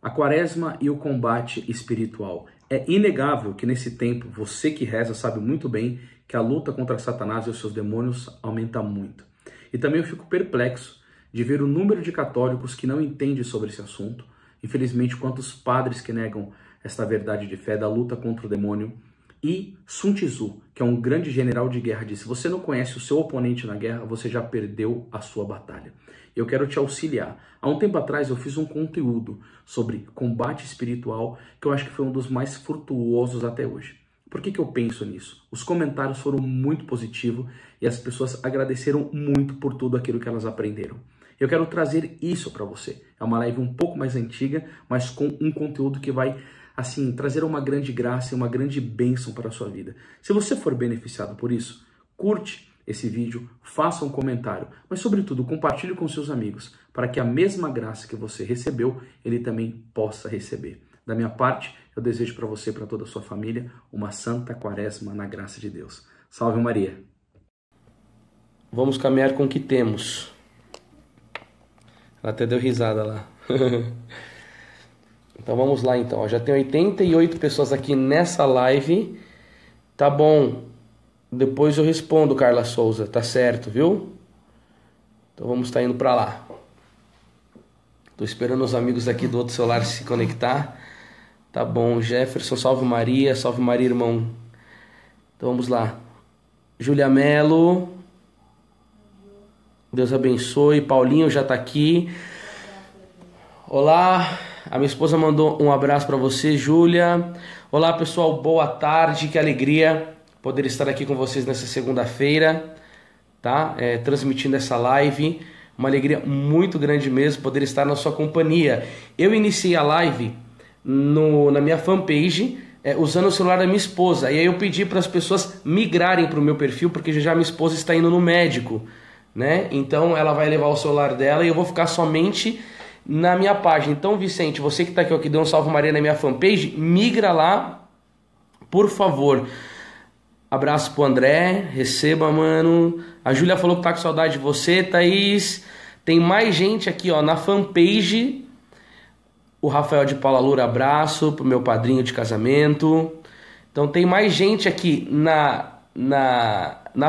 A quaresma e o combate espiritual. É inegável que nesse tempo, você que reza sabe muito bem que a luta contra Satanás e os seus demônios aumenta muito. E também eu fico perplexo de ver o número de católicos que não entendem sobre esse assunto. Infelizmente, quantos padres que negam esta verdade de fé da luta contra o demônio. E Sun Tzu, que é um grande general de guerra, disse: se você não conhece o seu oponente na guerra, você já perdeu a sua batalha. Eu quero te auxiliar. Há um tempo atrás eu fiz um conteúdo sobre combate espiritual que eu acho que foi um dos mais frutuosos até hoje. Por que eu penso nisso? Os comentários foram muito positivos e as pessoas agradeceram muito por tudo aquilo que elas aprenderam. Eu quero trazer isso para você. É uma live um pouco mais antiga, mas com um conteúdo que vai, assim, trazer uma grande graça e uma grande bênção para a sua vida. Se você for beneficiado por isso, curte esse vídeo, faça um comentário, mas sobretudo compartilhe com seus amigos, para que a mesma graça que você recebeu, ele também possa receber. Da minha parte, eu desejo para você e para toda a sua família uma santa quaresma na graça de Deus. Salve Maria! Vamos caminhar com o que temos. Ela até deu risada lá. Então vamos lá então. Já tem 88 pessoas aqui nessa live. Tá bom. Depois eu respondo, Carla Souza. Tá certo, viu? Então vamos estar indo para lá. Tô esperando os amigos aqui do outro celular se conectar. Tá bom, Jefferson, salve Maria, irmão. Então vamos lá. Júlia Melo, Deus abençoe. Paulinho já tá aqui. Olá, a minha esposa mandou um abraço para você, Júlia. Olá pessoal, boa tarde, que alegria poder estar aqui com vocês nessa segunda-feira, tá? Transmitindo essa live. Uma alegria muito grande mesmo poder estar na sua companhia. Eu iniciei a live na minha fanpage usando o celular da minha esposa. E aí eu pedi para as pessoas migrarem para o meu perfil, porque já minha esposa está indo no médico, né? Então ela vai levar o celular dela e eu vou ficar somente na minha página. Então, Vicente, você que está aqui, ó, que deu um salve Maria na minha fanpage, migra lá, por favor. Abraço pro André, receba, mano. A Júlia falou que tá com saudade de você, Thaís. Tem mais gente aqui, ó, na fanpage. O Rafael de Paula Loura, abraço pro meu padrinho de casamento. Então tem mais gente aqui na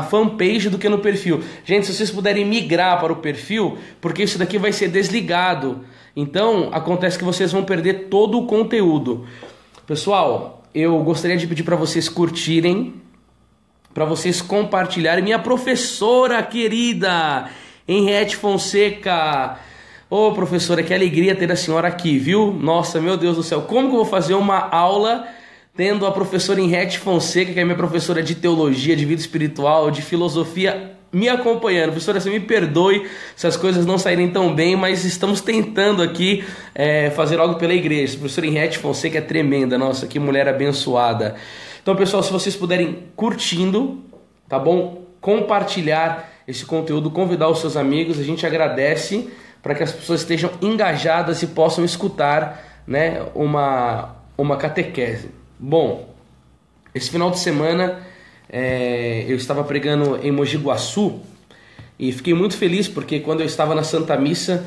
fanpage do que no perfil. Gente, se vocês puderem migrar para o perfil, porque isso daqui vai ser desligado. Então acontece que vocês vão perder todo o conteúdo. Pessoal, eu gostaria de pedir para vocês curtirem, para vocês compartilharem. Minha professora querida, Henriette Fonseca. Ô professora, que alegria ter a senhora aqui, viu? Nossa, meu Deus do céu, como que eu vou fazer uma aula tendo a professora Henriette Fonseca, que é minha professora de teologia, de vida espiritual, de filosofia, me acompanhando? Professora, você me perdoe se as coisas não saírem tão bem, mas estamos tentando aqui fazer algo pela igreja. A professora Henriette Fonseca é tremenda, nossa, que mulher abençoada. Então, pessoal, se vocês puderem curtindo, tá bom? Compartilhar esse conteúdo, convidar os seus amigos, a gente agradece, para que as pessoas estejam engajadas e possam escutar, né, uma catequese. Bom, esse final de semana eu estava pregando em Mogi Guaçu e fiquei muito feliz porque quando eu estava na Santa Missa,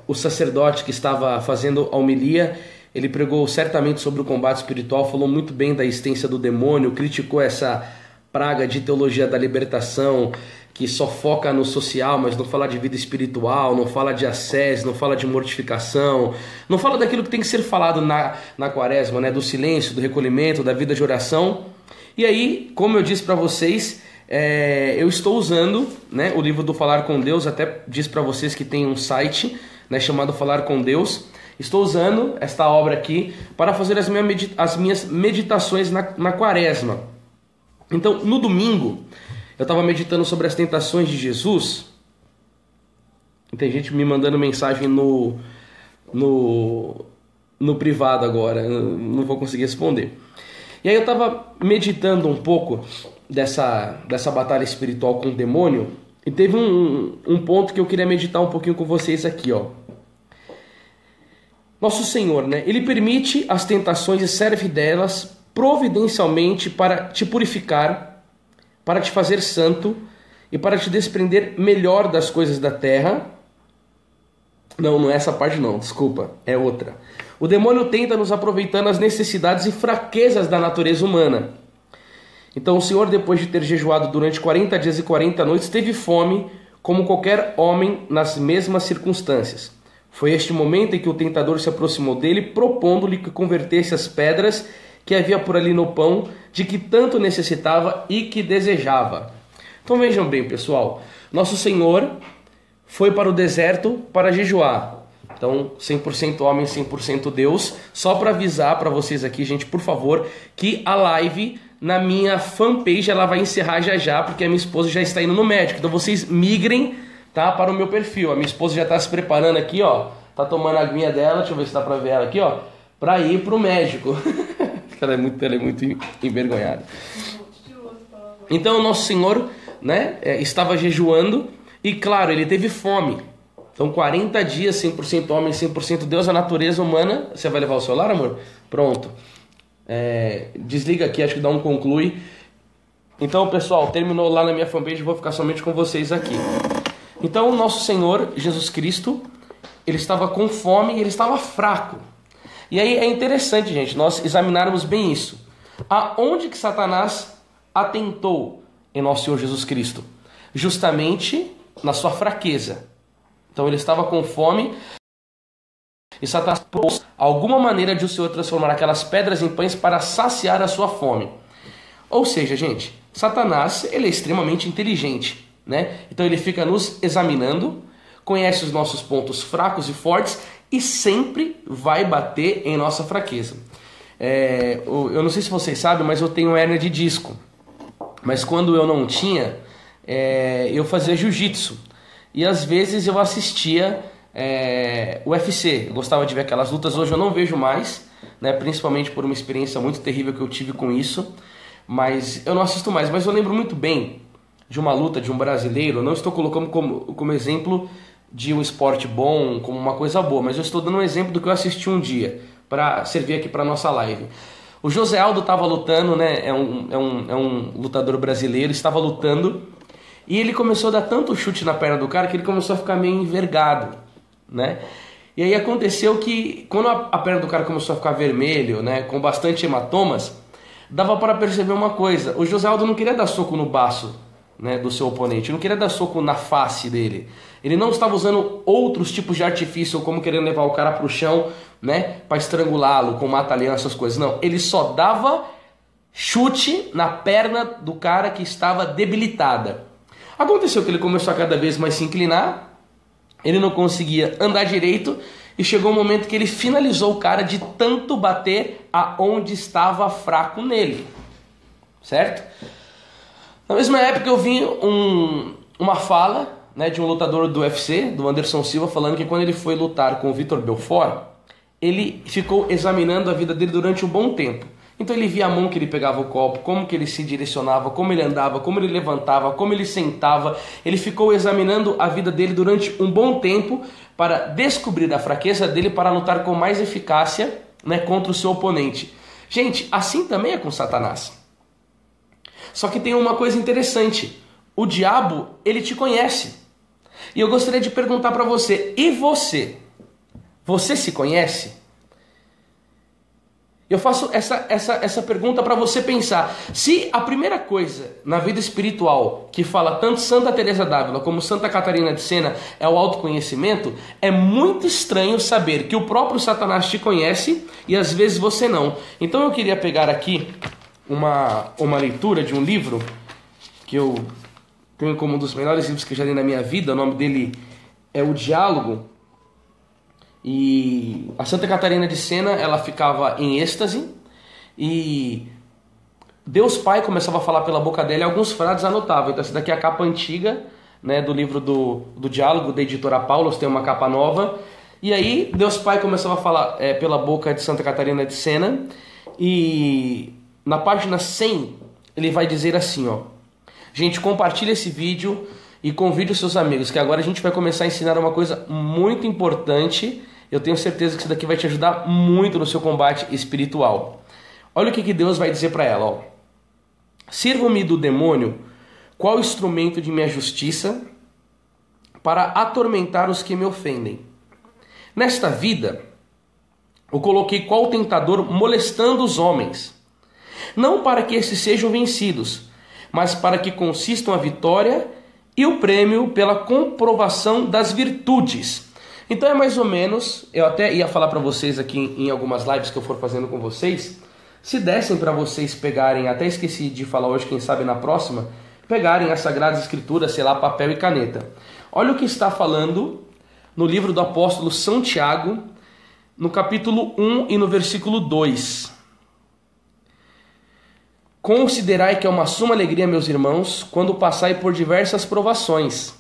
o sacerdote que estava fazendo a homilia, ele pregou certamente sobre o combate espiritual, falou muito bem da existência do demônio, criticou essa praga de teologia da libertação, que só foca no social, mas não fala de vida espiritual, não fala de ascese, não fala de mortificação, não fala daquilo que tem que ser falado na quaresma, né? Do silêncio, do recolhimento, da vida de oração. E aí, como eu disse para vocês, eu estou usando, né, o livro do Falar com Deus, até disse para vocês que tem um site, né, chamado Falar com Deus. Estou usando esta obra aqui para fazer as minhas meditações na quaresma. Então, no domingo, eu estava meditando sobre as tentações de Jesus. E tem gente me mandando mensagem no privado agora. Não vou conseguir responder. E aí eu estava meditando um pouco dessa batalha espiritual com o demônio. E teve um ponto que eu queria meditar um pouquinho com vocês aqui, ó. Nosso Senhor, né? Ele permite as tentações e serve delas providencialmente para te purificar, para te fazer santo e para te desprender melhor das coisas da terra, Não, não é essa parte não, desculpa, é outra. O demônio tenta nos aproveitando as necessidades e fraquezas da natureza humana. Então o Senhor, depois de ter jejuado durante 40 dias e 40 noites, teve fome, como qualquer homem nas mesmas circunstâncias. Foi este momento em que o tentador se aproximou dele, propondo-lhe que convertesse as pedras que havia por ali no pão, de que tanto necessitava e que desejava. Então vejam bem, pessoal, nosso Senhor foi para o deserto para jejuar. Então, 100% homem, 100% Deus. Só para avisar para vocês aqui, gente, por favor, que a live na minha fanpage ela vai encerrar já já, porque a minha esposa já está indo no médico. Então vocês migrem, tá, para o meu perfil. A minha esposa já está se preparando aqui, ó. Tá tomando a aguinha dela, deixa eu ver se dá para ver ela aqui, ó, para ir pro médico. ela é muito envergonhada. Então, o nosso Senhor, né, estava jejuando e, claro, ele teve fome. Então 40 dias, 100% homem, 100% Deus, a natureza humana. Você vai levar o celular, amor? Pronto. Desliga aqui, acho que dá um conclui. Então, pessoal, terminou lá na minha fanpage, vou ficar somente com vocês aqui. Então, o nosso Senhor Jesus Cristo, ele estava com fome e ele estava fraco. E aí é interessante, gente, nós examinarmos bem isso. Aonde que Satanás atentou em nosso Senhor Jesus Cristo? Justamente na sua fraqueza. Então ele estava com fome e Satanás propôs alguma maneira de o Senhor transformar aquelas pedras em pães para saciar a sua fome. Ou seja, gente, Satanás, ele é extremamente inteligente, né? Então ele fica nos examinando, conhece os nossos pontos fracos e fortes e sempre vai bater em nossa fraqueza. Eu não sei se vocês sabem, mas eu tenho hérnia de disco. Mas quando eu não tinha, eu fazia jiu-jitsu. E às vezes eu assistia UFC. Eu gostava de ver aquelas lutas. Hoje eu não vejo mais, né? Principalmente por uma experiência muito terrível que eu tive com isso. Mas eu não assisto mais. Mas eu lembro muito bem de uma luta de um brasileiro. Eu não estou colocando como exemplo de um esporte bom, como uma coisa boa. Mas eu estou dando um exemplo do que eu assisti um dia, para servir aqui para a nossa live. O José Aldo estava lutando, né? É um lutador brasileiro, estava lutando. E ele começou a dar tanto chute na perna do cara que ele começou a ficar meio envergado, né? E aí aconteceu que quando a perna do cara começou a ficar vermelho, né, com bastante hematomas, dava para perceber uma coisa. O José Aldo não queria dar soco no baço, né, do seu oponente, não queria dar soco na face dele. Ele não estava usando outros tipos de artifício, como querendo levar o cara para o chão, né, para estrangulá-lo, com mata-leão, essas coisas. Não, ele só dava chute na perna do cara que estava debilitada. Aconteceu que ele começou a cada vez mais se inclinar, ele não conseguia andar direito e chegou um momento que ele finalizou o cara de tanto bater aonde estava fraco nele, certo? Na mesma época eu vi uma fala, né, de um lutador do UFC, do Anderson Silva, falando que quando ele foi lutar com o Vitor Belfort, ele ficou examinando a vida dele durante um bom tempo. Então ele via a mão que ele pegava o copo, como que ele se direcionava, como ele andava, como ele levantava, como ele sentava. Ele ficou examinando a vida dele durante um bom tempo para descobrir a fraqueza dele para lutar com mais eficácia, né, contra o seu oponente. Gente, assim também é com Satanás. Só que tem uma coisa interessante. O diabo, ele te conhece. E eu gostaria de perguntar para você, e você? Você se conhece? Eu faço essa pergunta para você pensar. Se a primeira coisa na vida espiritual que fala tanto Santa Teresa d'Ávila como Santa Catarina de Sena é o autoconhecimento, é muito estranho saber que o próprio Satanás te conhece e às vezes você não. Então eu queria pegar aqui uma leitura de um livro que eu tenho como um dos melhores livros que eu já li na minha vida. O nome dele é O Diálogo. E a Santa Catarina de Sena, ela ficava em êxtase e Deus Pai começava a falar pela boca dela e alguns frades anotavam. Então essa daqui é a capa antiga, né, do livro do Diálogo, da editora Paulus, tem uma capa nova. E aí Deus Pai começava a falar pela boca de Santa Catarina de Sena e na página 100 ele vai dizer assim, ó: gente, compartilha esse vídeo e convide os seus amigos, que agora a gente vai começar a ensinar uma coisa muito importante. Eu tenho certeza que isso daqui vai te ajudar muito no seu combate espiritual. Olha o que Deus vai dizer para ela, ó: sirvo-me do demônio, qual instrumento de minha justiça, para atormentar os que me ofendem. Nesta vida, eu coloquei qual tentador molestando os homens, não para que esses sejam vencidos, mas para que consistam a vitória e o prêmio pela comprovação das virtudes. Então é mais ou menos, eu até ia falar para vocês aqui em algumas lives que eu for fazendo com vocês, se dessem para vocês pegarem, até esqueci de falar hoje, quem sabe na próxima, pegarem as Sagradas Escrituras, sei lá, papel e caneta. Olha o que está falando no livro do apóstolo São Tiago, no capítulo 1 e no versículo 2. Considerai que é uma suma alegria, meus irmãos, quando passai por diversas provações.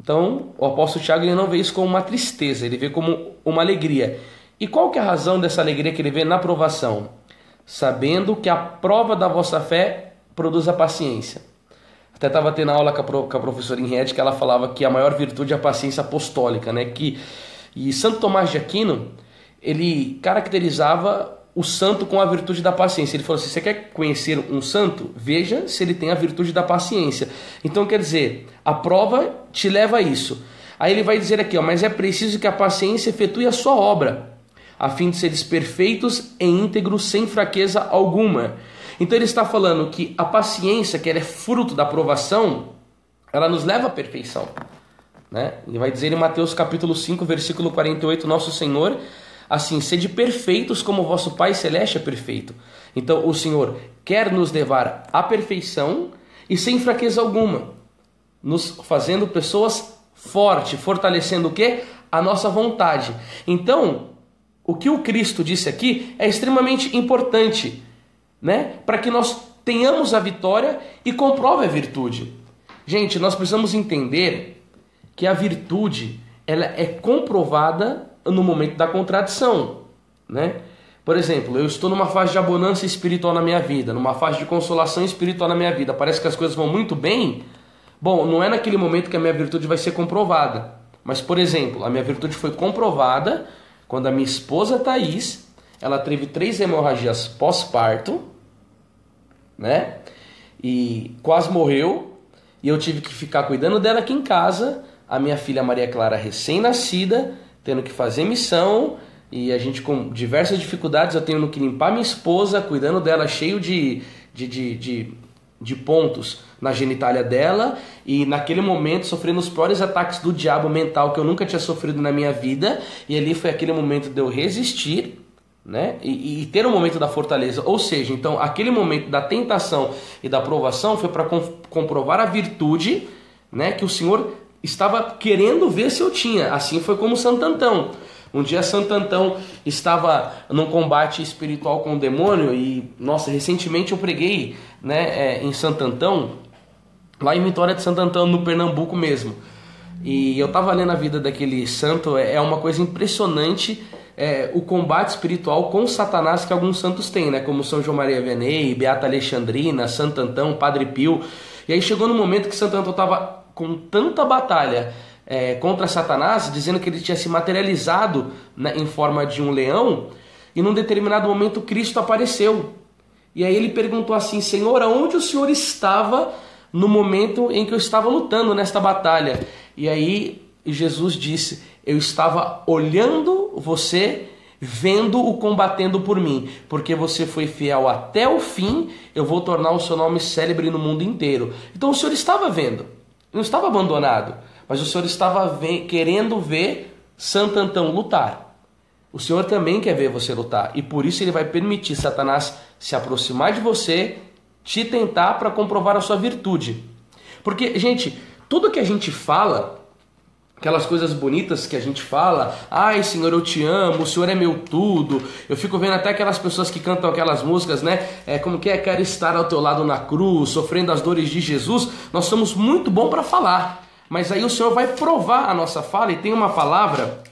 Então, o apóstolo Tiago ele não vê isso como uma tristeza, ele vê como uma alegria. E qual que é a razão dessa alegria que ele vê na provação? Sabendo que a prova da vossa fé produz a paciência. Até estava tendo aula com a professora Henriette, que ela falava que a maior virtude é a paciência apostólica, né? E Santo Tomás de Aquino, ele caracterizava o santo com a virtude da paciência. Ele falou assim, você quer conhecer um santo? Veja se ele tem a virtude da paciência. Então quer dizer, a prova te leva a isso. Aí ele vai dizer aqui, mas é preciso que a paciência efetue a sua obra, a fim de seres perfeitos e íntegros sem fraqueza alguma. Então ele está falando que a paciência, que ela é fruto da provação, ela nos leva à perfeição, né? Ele vai dizer em Mateus capítulo 5, versículo 48, nosso Senhor, assim, sede perfeitos como o vosso Pai Celeste é perfeito. Então o Senhor quer nos levar à perfeição e sem fraqueza alguma, nos fazendo pessoas fortes, fortalecendo o quê? A nossa vontade. Então, o que o Cristo disse aqui é extremamente importante, né? Para que nós tenhamos a vitória e comprove a virtude. Gente, nós precisamos entender que a virtude ela é comprovada no momento da contradição, né? Por exemplo, eu estou numa fase de abundância espiritual na minha vida, numa fase de consolação espiritual na minha vida, parece que as coisas vão muito bem. Bom, não é naquele momento que a minha virtude vai ser comprovada, mas, por exemplo, a minha virtude foi comprovada quando a minha esposa Thaís, ela teve 3 hemorragias pós-parto, né? E quase morreu, e eu tive que ficar cuidando dela aqui em casa, a minha filha Maria Clara recém-nascida, tendo que fazer missão, e a gente com diversas dificuldades, eu tendo que limpar minha esposa, cuidando dela, cheio de pontos na genitália dela, e naquele momento sofrendo os piores ataques do diabo mental que eu nunca tinha sofrido na minha vida, e ali foi aquele momento de eu resistir, né? E ter um momento da fortaleza, ou seja, então aquele momento da tentação e da provação foi para comprovar a virtude, né, que o Senhor estava querendo ver se eu tinha. Assim foi como Santo Antão. Um dia Santo Antão estava num combate espiritual com o demônio e, nossa, recentemente eu preguei, né, em Santo Antão, lá em Vitória de Santo Antão, no Pernambuco mesmo. E eu estava lendo a vida daquele santo, é uma coisa impressionante, o combate espiritual com Satanás que alguns santos têm, né, como São João Maria Vianney, Beata Alexandrina, Santo Antão, Padre Pio. E aí chegou no momento que Santo Antão estava com tanta batalha contra Satanás, dizendo que ele tinha se materializado, né, em forma de um leão, e num determinado momento Cristo apareceu. E aí ele perguntou assim, Senhor, aonde o Senhor estava no momento em que eu estava lutando nesta batalha? E aí Jesus disse, eu estava olhando você, vendo-o combatendo por mim, porque você foi fiel até o fim, eu vou tornar o seu nome célebre no mundo inteiro. Então o Senhor estava vendo, não estava abandonado, mas o Senhor estava querendo ver Santo Antão lutar. O Senhor também quer ver você lutar, e por isso ele vai permitir Satanás se aproximar de você, te tentar para comprovar a sua virtude. Porque, gente, tudo que a gente fala, aquelas coisas bonitas que a gente fala, ai Senhor, eu te amo, o Senhor é meu tudo. Eu fico vendo até aquelas pessoas que cantam aquelas músicas, né? Como que é, quero estar ao teu lado na cruz, sofrendo as dores de Jesus. Nós somos muito bons para falar, mas aí o Senhor vai provar a nossa fala, e tem uma palavra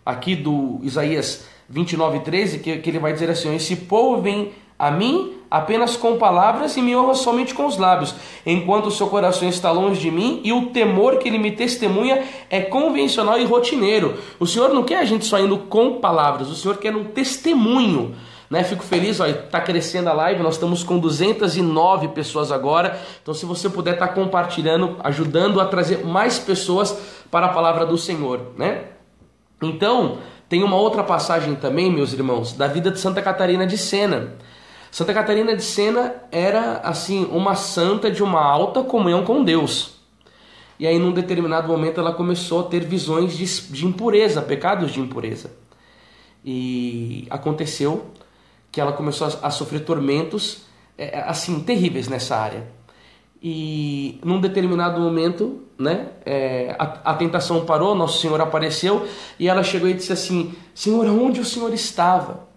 aqui do Isaías 29:13, que ele vai dizer assim, esse povo vem a mim apenas com palavras e me honra somente com os lábios, enquanto o seu coração está longe de mim e o temor que ele me testemunha é convencional e rotineiro. O Senhor não quer a gente só indo com palavras, o Senhor quer um testemunho, né? Fico feliz, está crescendo a live, nós estamos com 209 pessoas agora, então se você puder estar compartilhando, ajudando a trazer mais pessoas para a palavra do Senhor, né? Então, Tem uma outra passagem também, meus irmãos, da vida de Santa Catarina de Sena. Santa Catarina de Sena era, assim, uma santa de uma alta comunhão com Deus. E aí, num determinado momento, ela começou a ter visões de impureza, pecados de impureza. E aconteceu que ela começou a sofrer tormentos, assim, terríveis nessa área. E num determinado momento, né, a tentação parou, Nosso Senhor apareceu e ela chegou e disse assim: Senhor, onde o Senhor estava?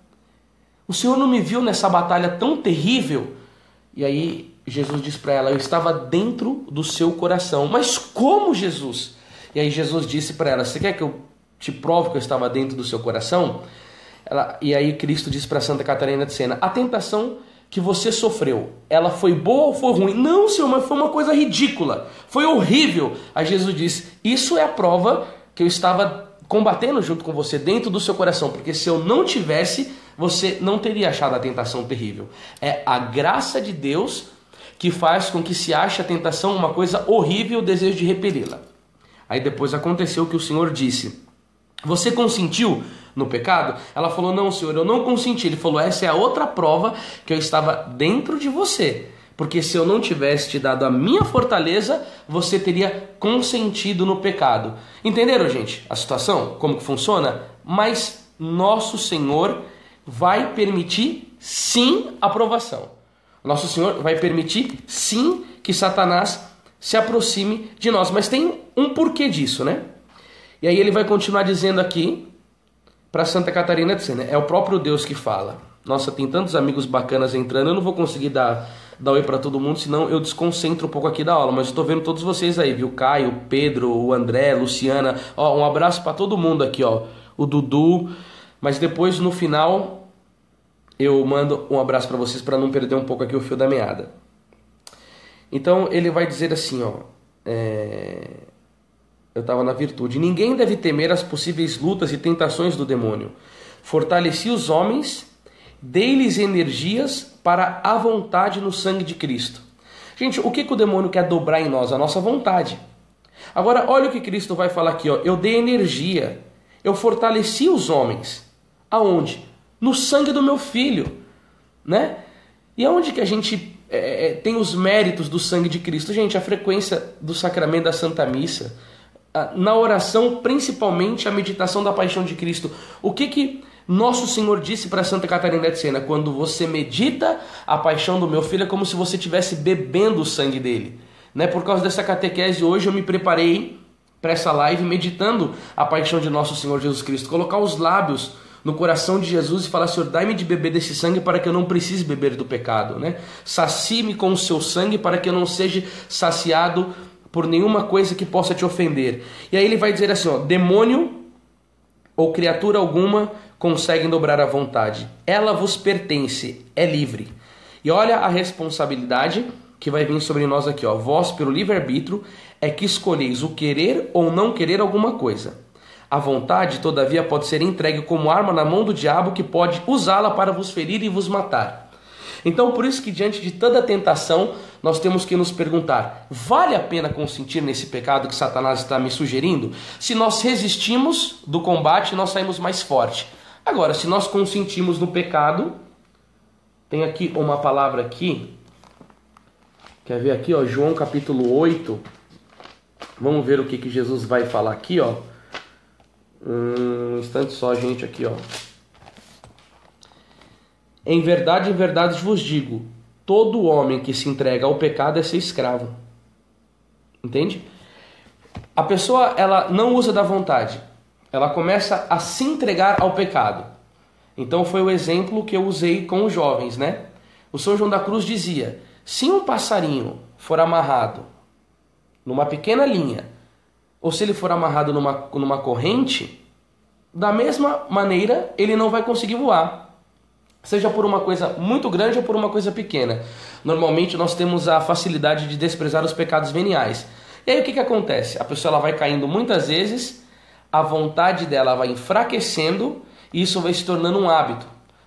O Senhor não me viu nessa batalha tão terrível? E aí Jesus disse para ela: eu estava dentro do seu coração. Mas como, Jesus? E aí Jesus disse para ela: você quer que eu te prove que eu estava dentro do seu coração? E aí Cristo disse para Santa Catarina de Sena: a tentação que você sofreu, ela foi boa ou foi ruim? Não, Senhor, mas foi uma coisa ridícula, foi horrível. Aí Jesus disse: isso é a prova que eu estava combatendo junto com você dentro do seu coração, porque se eu não tivesse, você não teria achado a tentação terrível. É a graça de Deus que faz com que se ache a tentação uma coisa horrível, o desejo de repeli-la. Aí depois aconteceu que o Senhor disse: você consentiu no pecado? Ela falou: não, Senhor, eu não consenti. Ele falou: essa é a outra prova que eu estava dentro de você, porque se eu não tivesse te dado a minha fortaleza, você teria consentido no pecado. Entenderam, gente, a situação? Como que funciona? Mas nosso Senhor vai permitir sim a provação. Nosso Senhor vai permitir sim que Satanás se aproxime de nós, mas tem um porquê disso, né? E aí ele vai continuar dizendo aqui para Santa Catarina de Sena, é o próprio Deus que fala. Nossa, tem tantos amigos bacanas entrando, eu não vou conseguir dar oi para todo mundo, senão eu desconcentro um pouco aqui da aula, mas eu estou vendo todos vocês aí, viu? Caio, Pedro, o André, Luciana, ó, um abraço para todo mundo aqui, ó, o Dudu, mas depois no final eu mando um abraço para vocês para não perder um pouco aqui o fio da meada. Então ele vai dizer assim, ó, eu estava na virtude: ninguém deve temer as possíveis lutas e tentações do demônio. Fortaleci os homens, dei-lhes energias para a vontade no sangue de Cristo. Gente, o que o demônio quer dobrar em nós? A nossa vontade. Agora, olha o que Cristo vai falar aqui, ó. Eu dei energia, eu fortaleci os homens. Aonde? No sangue do meu filho, né? E aonde que a gente tem os méritos do sangue de Cristo? Gente, a frequência do sacramento da Santa Missa, na oração, principalmente a meditação da paixão de Cristo. O que Nosso Senhor disse para Santa Catarina de Sena? Quando você medita a paixão do meu filho, é como se você estivesse bebendo o sangue dele, né? Por causa dessa catequese, hoje eu me preparei para essa live meditando a paixão de Nosso Senhor Jesus Cristo. Colocar os lábios no coração de Jesus e falar: Senhor, dai-me de beber desse sangue para que eu não precise beber do pecado, né? Sacie-me com o seu sangue para que eu não seja saciado por nenhuma coisa que possa te ofender. E aí ele vai dizer assim, ó: demônio ou criatura alguma conseguem dobrar a vontade. Ela vos pertence, é livre. E olha a responsabilidade que vai vir sobre nós aqui, ó. Vós, pelo livre-arbítrio, é que escolheis o querer ou não querer alguma coisa. A vontade, todavia, pode ser entregue como arma na mão do diabo, que pode usá-la para vos ferir e vos matar. Então, por isso que diante de toda tentação, nós temos que nos perguntar: vale a pena consentir nesse pecado que Satanás está me sugerindo? Se nós resistimos do combate, nós saímos mais forte. Agora, se nós consentimos no pecado, tem aqui uma palavra aqui, quer ver aqui, ó, João capítulo 8, vamos ver o que Jesus vai falar aqui, ó. Um instante só, gente, aqui, ó. Em verdade vos digo, todo homem que se entrega ao pecado é ser escravo. Entende? A pessoa, ela não usa da vontade, ela começa a se entregar ao pecado. Então foi o exemplo que eu usei com os jovens, né? O São João da Cruz dizia: se um passarinho for amarrado numa pequena linha, ou se ele for amarrado numa corrente, da mesma maneira ele não vai conseguir voar. Seja por uma coisa muito grande ou por uma coisa pequena. Normalmente nós temos a facilidade de desprezar os pecados veniais. E aí o que acontece? A pessoa ela vai caindo muitas vezes, a vontade dela vai enfraquecendo e isso vai se tornando um hábito.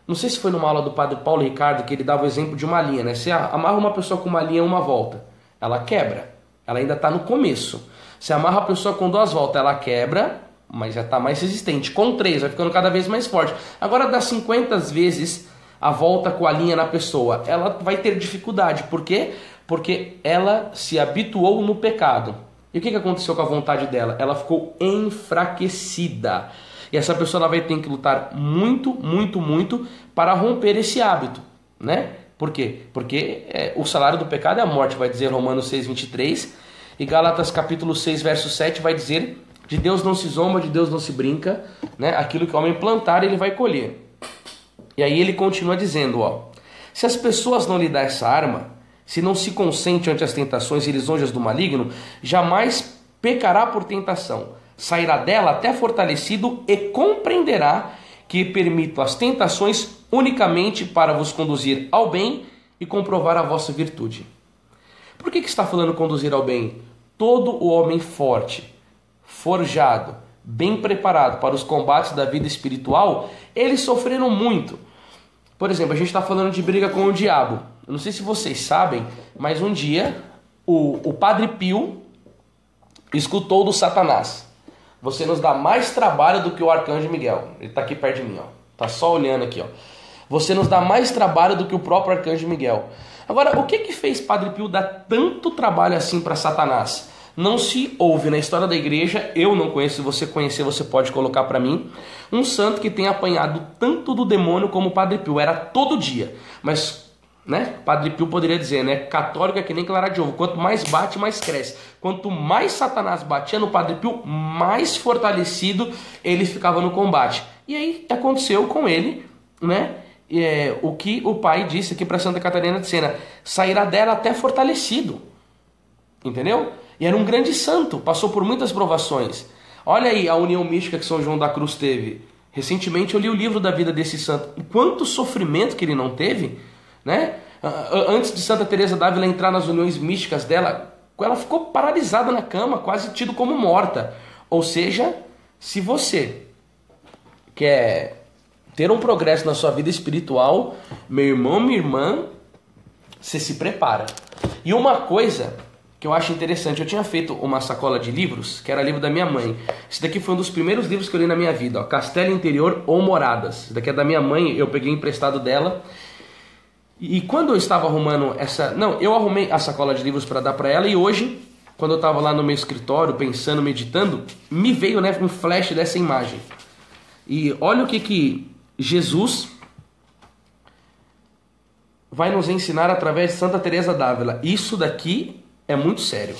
Não sei se foi numa aula do Padre Paulo Ricardo que ele dava o exemplo de uma linha, né? Você amarra uma pessoa com uma linha uma volta, ela quebra, ela ainda está no começo. Você amarra a pessoa com 2 voltas, ela quebra, mas já está mais resistente. Com 3, vai ficando cada vez mais forte. Agora dá 50 vezes a volta com a linha na pessoa. Ela vai ter dificuldade. Por quê? Porque ela se habituou no pecado. E o que aconteceu com a vontade dela? Ela ficou enfraquecida. E essa pessoa ela vai ter que lutar muito, muito, muito para romper esse hábito, né? Por quê? Porque o salário do pecado é a morte, vai dizer Romanos 6,23. E Gálatas capítulo 6, verso 7 vai dizer: de Deus não se zomba, de Deus não se brinca, né? Aquilo que o homem plantar, ele vai colher. E aí ele continua dizendo, ó: se as pessoas não lhe dão essa arma, se não se consente ante as tentações e lisonjas do maligno, jamais pecará por tentação. Sairá dela até fortalecido e compreenderá que permito as tentações unicamente para vos conduzir ao bem e comprovar a vossa virtude. Por que está falando conduzir ao bem? Todo o homem forte, forjado, bem preparado para os combates da vida espiritual, eles sofreram muito. Por exemplo, a gente está falando de briga com o diabo. Eu não sei se vocês sabem, mas um dia o Padre Pio escutou do Satanás: você nos dá mais trabalho do que o Arcanjo Miguel. Ele está aqui perto de mim, ó. Tá só olhando aqui, ó. Você nos dá mais trabalho do que o próprio Arcanjo Miguel. Agora, o que fez Padre Pio dar tanto trabalho assim para Satanás? Não se ouve na história da igreja, eu não conheço, se você conhecer você pode colocar para mim, um santo que tenha apanhado tanto do demônio como Padre Pio. Era todo dia, mas, né, Padre Pio poderia dizer, né, católico é que nem clara de ovo, quanto mais bate, mais cresce. Quanto mais Satanás batia no Padre Pio, mais fortalecido ele ficava no combate. E aí aconteceu com ele, né, o que o pai disse aqui para Santa Catarina de Sena: sairá dela até fortalecido, entendeu? E era um grande santo, passou por muitas provações. Olha aí a união mística que São João da Cruz teve. Recentemente eu li o livro da vida desse santo. E quanto sofrimento que ele não teve, né? Antes de Santa Teresa d'Ávila entrar nas uniões místicas dela, ela ficou paralisada na cama, quase tido como morta. Ou seja, se você quer ter um progresso na sua vida espiritual, meu irmão, minha irmã, você se prepara. E uma coisa que eu acho interessante, eu tinha feito uma sacola de livros, que era livro da minha mãe. Esse daqui foi um dos primeiros livros que eu li na minha vida, ó, Castelo Interior ou Moradas. Esse daqui é da minha mãe, eu peguei emprestado dela. E quando eu estava arrumando eu arrumei a sacola de livros para dar para ela, e hoje, quando eu estava lá no meu escritório, pensando, meditando, me veio, né, um flash dessa imagem. E olha o que Jesus vai nos ensinar através de Santa Teresa d'Ávila. Isso daqui é muito sério.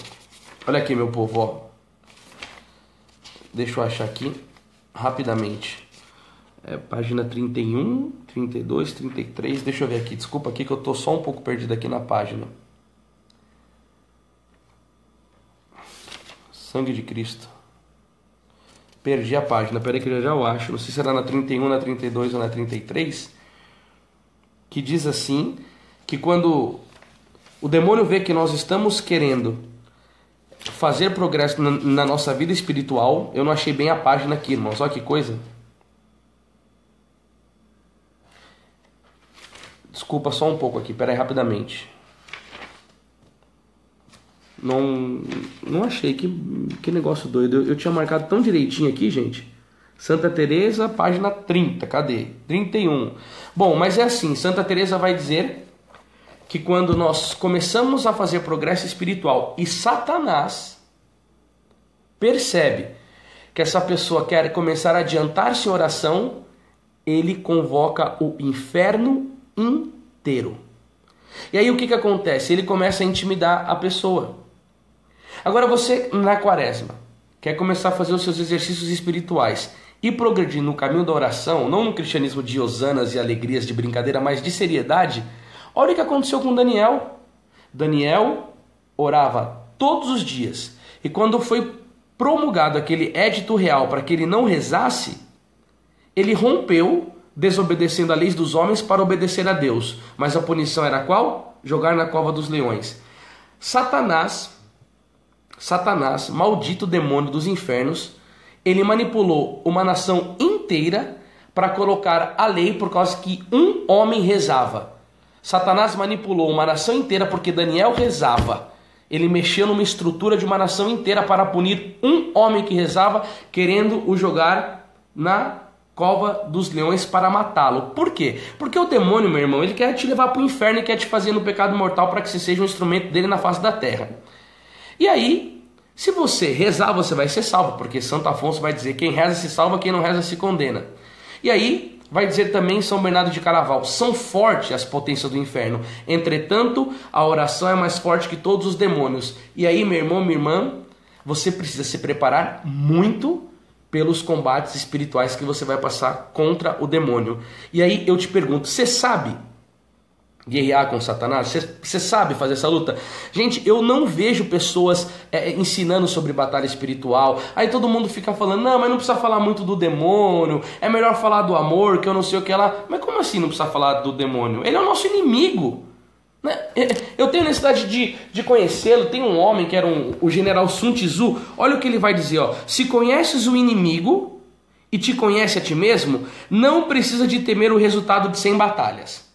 Olha aqui, meu povo, ó. Deixa eu achar aqui rapidamente. Página 31, 32, 33. Deixa eu ver aqui. Desculpa aqui que eu tô só um pouco perdido aqui na página. Sangue de Cristo. Perdi a página. Peraí que eu já acho. Não sei se era na 31, na 32 ou na 33. Que diz assim, que quando o demônio vê que nós estamos querendo fazer progresso na nossa vida espiritual. Eu não achei bem a página aqui, irmãos. Olha que coisa. Desculpa só um pouco aqui. Pera aí, rapidamente. Não achei. Que negócio doido. Eu tinha marcado tão direitinho aqui, gente. Santa Teresa, página 30. Cadê? 31. Bom, mas é assim. Santa Teresa vai dizer que quando nós começamos a fazer progresso espiritual e Satanás percebe que essa pessoa quer começar a adiantar-se em oração, ele convoca o inferno inteiro. E aí o que acontece? Ele começa a intimidar a pessoa. Agora você, na quaresma, quer começar a fazer os seus exercícios espirituais e progredir no caminho da oração, não no cristianismo de hosanas e alegrias, de brincadeira, mas de seriedade. Olha o que aconteceu com Daniel. Daniel orava todos os dias. E quando foi promulgado aquele édito real para que ele não rezasse, ele rompeu, desobedecendo a lei dos homens para obedecer a Deus. Mas a punição era qual? Jogar na cova dos leões. Satanás, maldito demônio dos infernos, ele manipulou uma nação inteira para colocar a lei por causa que um homem rezava. Satanás manipulou uma nação inteira porque Daniel rezava. Ele mexeu numa estrutura de uma nação inteira para punir um homem que rezava, querendo o jogar na cova dos leões para matá-lo. Por quê? Porque o demônio, meu irmão, ele quer te levar para o inferno e quer te fazer no pecado mortal para que você seja um instrumento dele na face da terra. E aí, se você rezar, você vai ser salvo, porque Santo Afonso vai dizer: quem reza se salva, quem não reza se condena. E aí, vai dizer também São Bernardo de Claraval: são fortes as potências do inferno, entretanto, a oração é mais forte que todos os demônios. E aí, meu irmão, minha irmã, você precisa se preparar muito pelos combates espirituais que você vai passar contra o demônio. E aí eu te pergunto, você sabe guerrear com Satanás? Você sabe fazer essa luta? Gente, eu não vejo pessoas ensinando sobre batalha espiritual. Aí todo mundo fica falando: não, mas não precisa falar muito do demônio, é melhor falar do amor, que eu não sei o que lá. Mas como assim não precisa falar do demônio? Ele é o nosso inimigo, né? Eu tenho necessidade de conhecê-lo. Tem um homem que era o general Sun Tzu. Olha o que ele vai dizer, ó: se conheces o inimigo e te conhece a ti mesmo, não precisa de temer o resultado de 100 batalhas.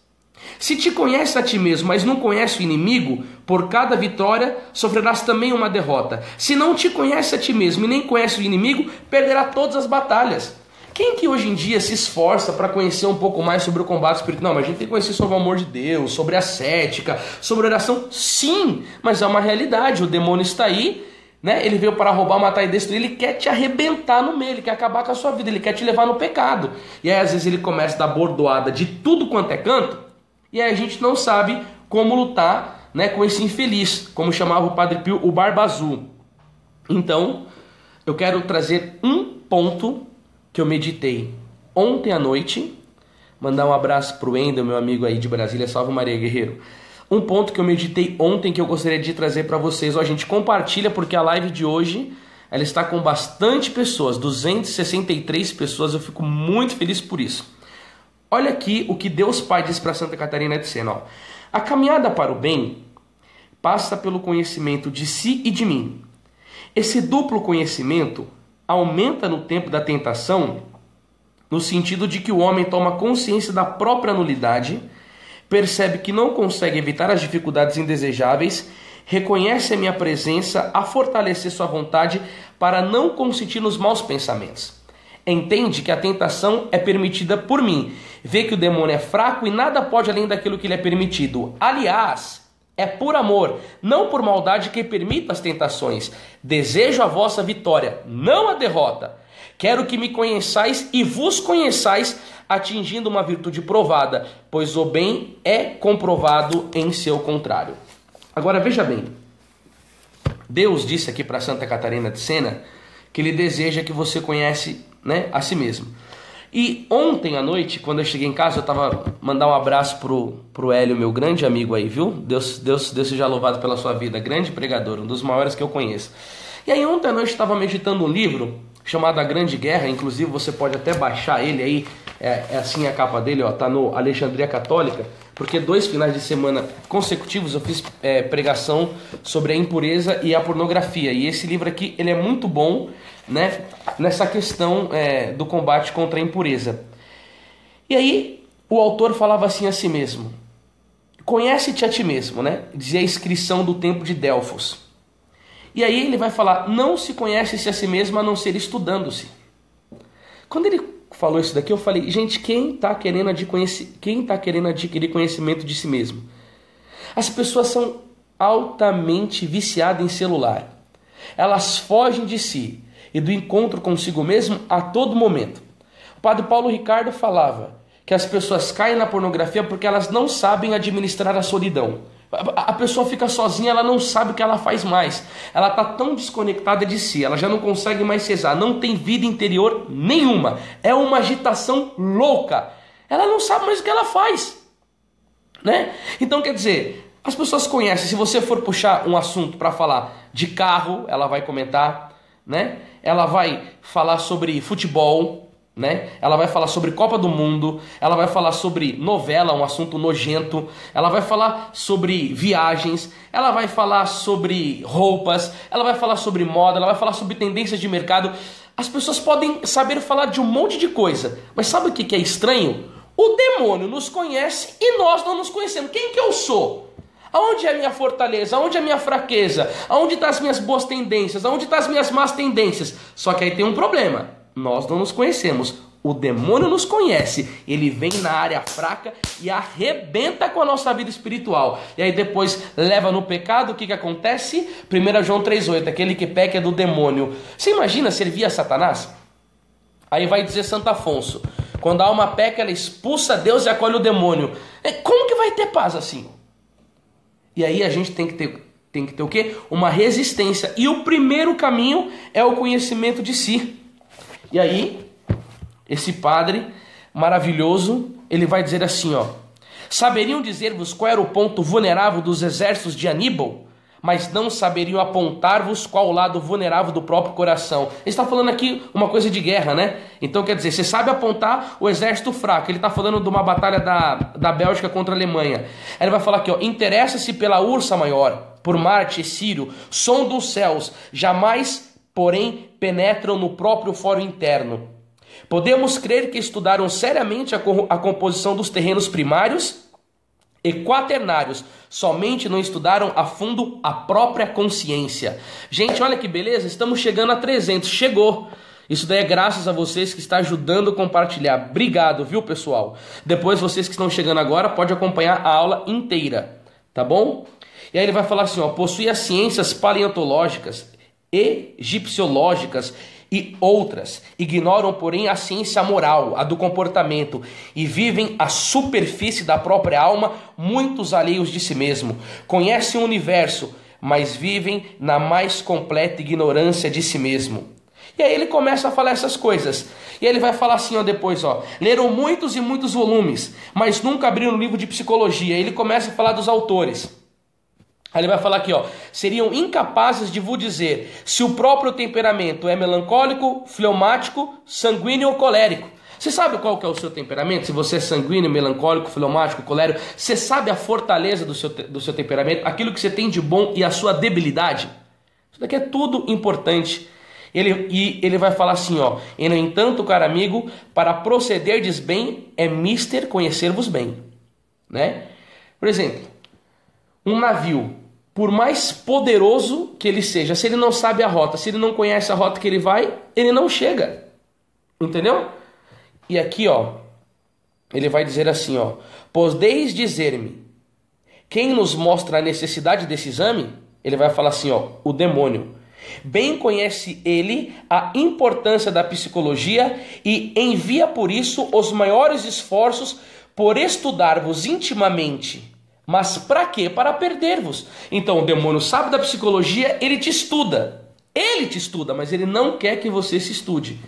Se te conhece a ti mesmo, mas não conhece o inimigo, por cada vitória sofrerás também uma derrota. Se não te conhece a ti mesmo e nem conhece o inimigo, perderá todas as batalhas. Quem que hoje em dia se esforça para conhecer um pouco mais sobre o combate espiritual? Não, mas a gente tem que conhecer sobre o amor de Deus, sobre a ascética, sobre a oração. Sim, mas é uma realidade. O demônio está aí, né? Ele veio para roubar, matar e destruir. Ele quer te arrebentar no meio, ele quer acabar com a sua vida, ele quer te levar no pecado. E aí às vezes ele começa a dar bordoada de tudo quanto é canto, e aí a gente não sabe como lutar, né, com esse infeliz, como chamava o Padre Pio, o Barba Azul. Então, eu quero trazer um ponto que eu meditei ontem à noite. Mandar um abraço pro Wendel, meu amigo aí de Brasília. Salve Maria, guerreiro. Um ponto que eu meditei ontem que eu gostaria de trazer para vocês. Ó, a gente compartilha, porque a live de hoje ela está com bastante pessoas, 263 pessoas. Eu fico muito feliz por isso. Olha aqui o que Deus Pai diz para Santa Catarina de Sena. Ó: a caminhada para o bem passa pelo conhecimento de si e de mim. Esse duplo conhecimento aumenta no tempo da tentação, no sentido de que o homem toma consciência da própria nulidade, percebe que não consegue evitar as dificuldades indesejáveis, reconhece a minha presença a fortalecer sua vontade para não consentir nos maus pensamentos. Entende que a tentação é permitida por mim, vê que o demônio é fraco e nada pode além daquilo que lhe é permitido. Aliás, é por amor, não por maldade, que permito as tentações. Desejo a vossa vitória, não a derrota. Quero que me conheçais e vos conheçais, atingindo uma virtude provada, pois o bem é comprovado em seu contrário. Agora veja bem, Deus disse aqui para Santa Catarina de Sena que Ele deseja que você conhece, né, a si mesmo. E ontem à noite, quando eu cheguei em casa, eu estava mandar um abraço pro Hélio, meu grande amigo aí, viu? Deus seja louvado pela sua vida, grande pregador, um dos maiores que eu conheço. E aí ontem à noite eu estava meditando um livro chamado A Grande Guerra, inclusive você pode até baixar ele aí, é assim a capa dele, ó, tá no Alexandria Católica, porque 2 finais de semana consecutivos eu fiz pregação sobre a impureza e a pornografia, e esse livro aqui, ele é muito bom, né, nessa questão do combate contra a impureza. E aí o autor falava assim a si mesmo: conhece-te a ti mesmo, né? Dizia a inscrição do templo de Delfos. E aí ele vai falar: não se conhece-se a si mesmo a não ser estudando-se. Quando ele falou isso daqui, eu falei: gente, quem está querendo adquirir conhecimento de si mesmo? As pessoas são altamente viciadas em celular. Elas fogem de si e do encontro consigo mesmo a todo momento. O padre Paulo Ricardo falava que as pessoas caem na pornografia porque elas não sabem administrar a solidão. A pessoa fica sozinha, ela não sabe o que ela faz mais. Ela está tão desconectada de si, ela já não consegue mais rezar, não tem vida interior nenhuma. É uma agitação louca. Ela não sabe mais o que ela faz, né? Então, quer dizer, as pessoas conhecem. Se você for puxar um assunto para falar de carro, ela vai comentar, né? Ela vai falar sobre futebol, né? Ela vai falar sobre Copa do Mundo, ela vai falar sobre novela, um assunto nojento, ela vai falar sobre viagens, ela vai falar sobre roupas, ela vai falar sobre moda, ela vai falar sobre tendências de mercado. As pessoas podem saber falar de um monte de coisa, mas sabe o que é estranho? O demônio nos conhece e nós não nos conhecemos. Quem que eu sou? Aonde é a minha fortaleza? Aonde é a minha fraqueza? Aonde estão as minhas boas tendências? Aonde estão as minhas más tendências? Só que aí tem um problema. Nós não nos conhecemos. O demônio nos conhece. Ele vem na área fraca e arrebenta com a nossa vida espiritual. E aí depois leva no pecado. O que acontece? 1 João 3,8. Aquele que peca é do demônio. Você imagina servir a Satanás? Aí vai dizer Santo Afonso: quando a alma peca, ela expulsa Deus e acolhe o demônio. Como que vai ter paz assim? E aí a gente tem que ter o quê? Uma resistência. E o primeiro caminho é o conhecimento de si. E aí, esse padre maravilhoso, ele vai dizer assim, ó: saberiam dizer-vos qual era o ponto vulnerável dos exércitos de Aníbal, mas não saberiam apontar-vos qual o lado vulnerável do próprio coração. Ele está falando aqui uma coisa de guerra, né? Então quer dizer, você sabe apontar o exército fraco. Ele está falando de uma batalha da Bélgica contra a Alemanha. Aí ele vai falar aqui, ó: interessa-se pela ursa maior, por Marte e Sírio, sondam os céus, jamais, porém, penetram no próprio fórum interno. Podemos crer que estudaram seriamente a composição dos terrenos primários e quaternários, somente não estudaram a fundo a própria consciência. Gente, olha que beleza, estamos chegando a 300, chegou. Isso daí é graças a vocês que estão ajudando a compartilhar. Obrigado, viu, pessoal? Depois vocês que estão chegando agora podem acompanhar a aula inteira, tá bom? E aí ele vai falar assim, ó: possui as ciências paleontológicas, egipciológicas e outras, ignoram, porém, a ciência moral, a do comportamento, e vivem a superfície da própria alma, muitos alheios de si mesmo. Conhecem o universo, mas vivem na mais completa ignorância de si mesmo. E aí ele começa a falar essas coisas. E ele vai falar assim, ó, depois, ó: leram muitos e muitos volumes, mas nunca abriram um livro de psicologia. Ele começa a falar dos autores. Aí ele vai falar aqui, ó: seriam incapazes de vos dizer se o próprio temperamento é melancólico, fleumático, sanguíneo ou colérico. Você sabe qual que é o seu temperamento? Se você é sanguíneo, melancólico, fleumático, colérico, você sabe a fortaleza do seu temperamento, aquilo que você tem de bom e a sua debilidade? Isso daqui é tudo importante. Ele vai falar assim, ó: e no entanto, caro amigo, para procederdes bem é mister conhecer-vos bem, né? Por exemplo, um navio, por mais poderoso que ele seja, se ele não sabe a rota, se ele não conhece a rota que ele vai, ele não chega. Entendeu? E aqui, ó, ele vai dizer assim, ó: podeis dizer-me quem nos mostra a necessidade desse exame? Ele vai falar assim, ó: o demônio. Bem conhece ele a importância da psicologia e envia por isso os maiores esforços por estudar-vos intimamente. Mas para quê? Para perder-vos. Então o demônio sabe da psicologia, ele te estuda. Ele te estuda, mas ele não quer que você se estude.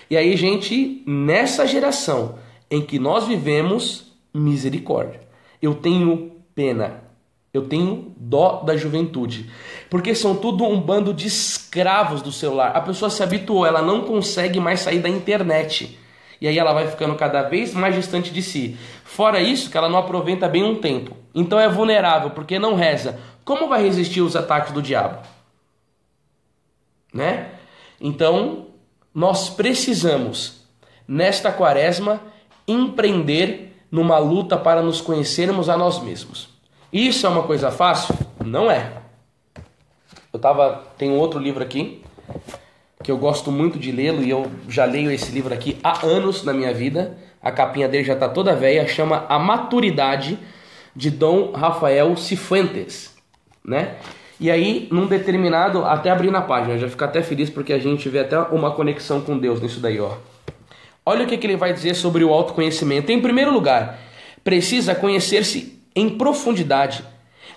E aí, gente, nessa geração em que nós vivemos, misericórdia. Eu tenho pena. Eu tenho dó da juventude. Porque são tudo um bando de escravos do celular. A pessoa se habituou, ela não consegue mais sair da internet. E aí ela vai ficando cada vez mais distante de si. Fora isso, que ela não aproveita bem um tempo. Então é vulnerável, porque não reza. Como vai resistir os ataques do diabo? Né? Então, nós precisamos, nesta quaresma, empreender numa luta para nos conhecermos a nós mesmos. Isso é uma coisa fácil? Não é. Tem um outro livro aqui, que eu gosto muito de lê-lo, e eu já leio esse livro aqui há anos na minha vida. A capinha dele já está toda velha, chama A Maturidade, de Dom Rafael Cifuentes, né? E aí, num determinado, até abri na página, eu já fico até feliz porque a gente vê até uma conexão com Deus nisso daí, ó. Olha o que ele vai dizer sobre o autoconhecimento. Em primeiro lugar, precisa conhecer-se em profundidade,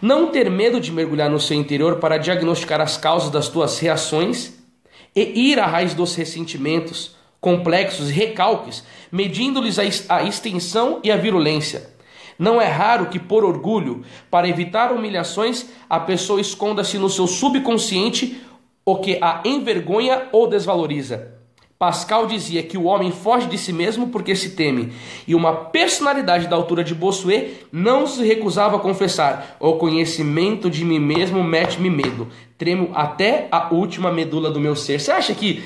não ter medo de mergulhar no seu interior para diagnosticar as causas das tuas reações e ir à raiz dos ressentimentos, complexos e recalques, medindo-lhes a extensão e a virulência. Não é raro que, por orgulho, para evitar humilhações, a pessoa esconda-se no seu subconsciente o que a envergonha ou desvaloriza. Pascal dizia que o homem foge de si mesmo porque se teme, e uma personalidade da altura de Bossuet não se recusava a confessar: o conhecimento de mim mesmo mete-me medo, tremo até a última medula do meu ser. Você acha que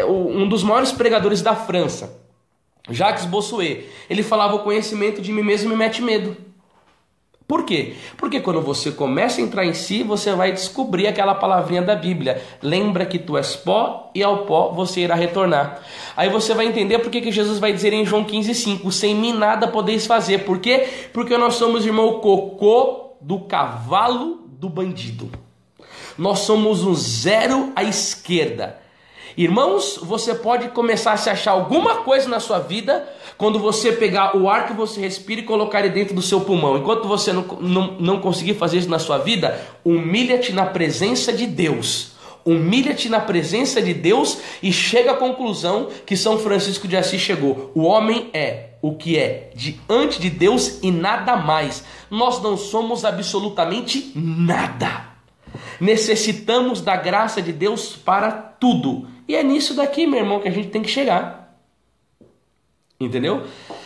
um dos maiores pregadores da França, Jacques Bossuet, ele falava: o conhecimento de mim mesmo me mete medo. Por quê? Porque quando você começa a entrar em si, você vai descobrir aquela palavrinha da Bíblia. Lembra que tu és pó e ao pó você irá retornar. Aí você vai entender por que Jesus vai dizer em João 15,5: sem mim nada podeis fazer. Por quê? Porque nós somos, irmão, o cocô do cavalo do bandido. Nós somos um zero à esquerda. Irmãos, você pode começar a se achar alguma coisa na sua vida quando você pegar o ar que você respira e colocar ele dentro do seu pulmão. Enquanto você não conseguir fazer isso na sua vida, humilha-te na presença de Deus. Humilha-te na presença de Deus e chega à conclusão que São Francisco de Assis chegou. O homem é o que é diante de Deus e nada mais. Nós não somos absolutamente nada. Necessitamos da graça de Deus para tudo. E é nisso daqui, meu irmão, que a gente tem que chegar. Entendeu?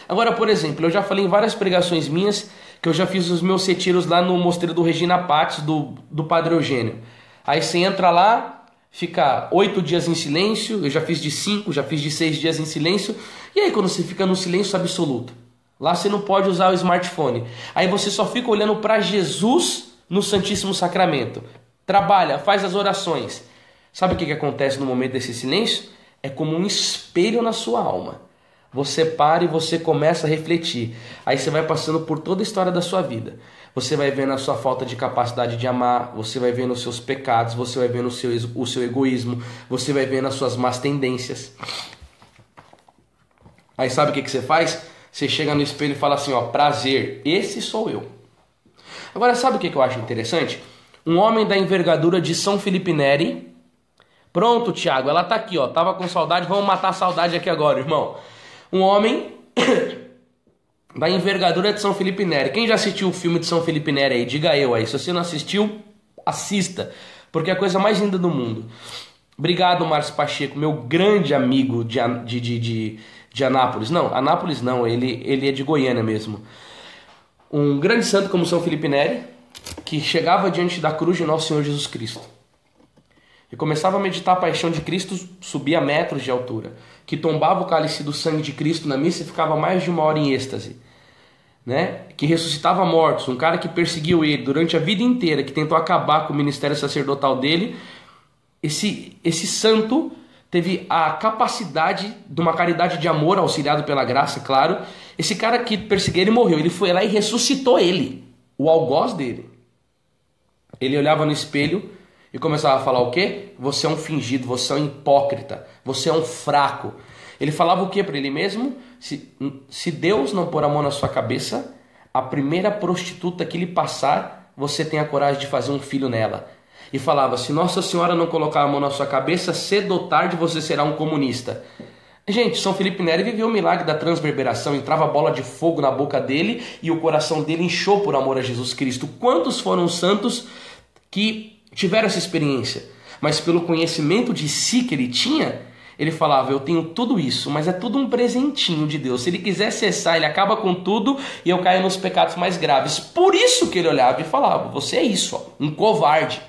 Agora, por exemplo, eu já falei em várias pregações minhas que eu já fiz os meus retiros lá no mosteiro do Regina Patis, do Padre Eugênio. Aí você entra lá, fica 8 dias em silêncio. Eu já fiz de 5, já fiz de 6 dias em silêncio. E aí quando você fica no silêncio absoluto, lá você não pode usar o smartphone. Aí você só fica olhando para Jesus no Santíssimo Sacramento. Trabalha, faz as orações. Sabe o que acontece no momento desse silêncio? É como um espelho na sua alma. Você para e você começa a refletir. Aí você vai passando por toda a história da sua vida. Você vai vendo a sua falta de capacidade de amar. Você vai vendo os seus pecados. Você vai vendo o seu egoísmo. Você vai vendo as suas más tendências. Aí sabe o que você faz? Você chega no espelho e fala assim, ó, prazer, esse sou eu. Agora sabe o que eu acho interessante? Um homem da envergadura de São Felipe Neri. Pronto, Tiago, ela tá aqui, ó. Tava com saudade, vamos matar a saudade aqui agora, irmão. Um homem da envergadura de São Felipe Neri. Quem já assistiu o filme de São Felipe Neri aí? Diga eu aí. Se você não assistiu, assista, porque é a coisa mais linda do mundo. Obrigado, Márcio Pacheco, meu grande amigo de Anápolis. Não, Anápolis não, ele é de Goiânia mesmo. Um grande santo como São Felipe Neri, que chegava diante da cruz de Nosso Senhor Jesus Cristo e começava a meditar a paixão de Cristo, subia metros de altura, que tombava o cálice do sangue de Cristo na missa e ficava mais de 1 hora em êxtase, né? Que ressuscitava mortos, um cara que perseguiu ele durante a vida inteira, que tentou acabar com o ministério sacerdotal dele. Esse santo teve a capacidade de uma caridade de amor, auxiliado pela graça, claro. Esse cara que perseguiu ele morreu, ele foi lá e ressuscitou ele, o algoz dele. Ele olhava no espelho e começava a falar o quê? Você é um fingido, você é um hipócrita, você é um fraco. Ele falava o quê para ele mesmo? Se Deus não pôr a mão na sua cabeça, a primeira prostituta que lhe passar, você tem a coragem de fazer um filho nela. E falava, se Nossa Senhora não colocar a mão na sua cabeça, cedo ou tarde você será um comunista. Gente, São Felipe Neri viveu o milagre da transverberação, entrava bola de fogo na boca dele e o coração dele inchou por amor a Jesus Cristo. Quantos foram os santos que tiveram essa experiência? Mas pelo conhecimento de si que ele tinha, ele falava, eu tenho tudo isso, mas é tudo um presentinho de Deus. Se ele quiser cessar, ele acaba com tudo e eu caio nos pecados mais graves. Por isso que ele olhava e falava, você é isso, ó, um covarde,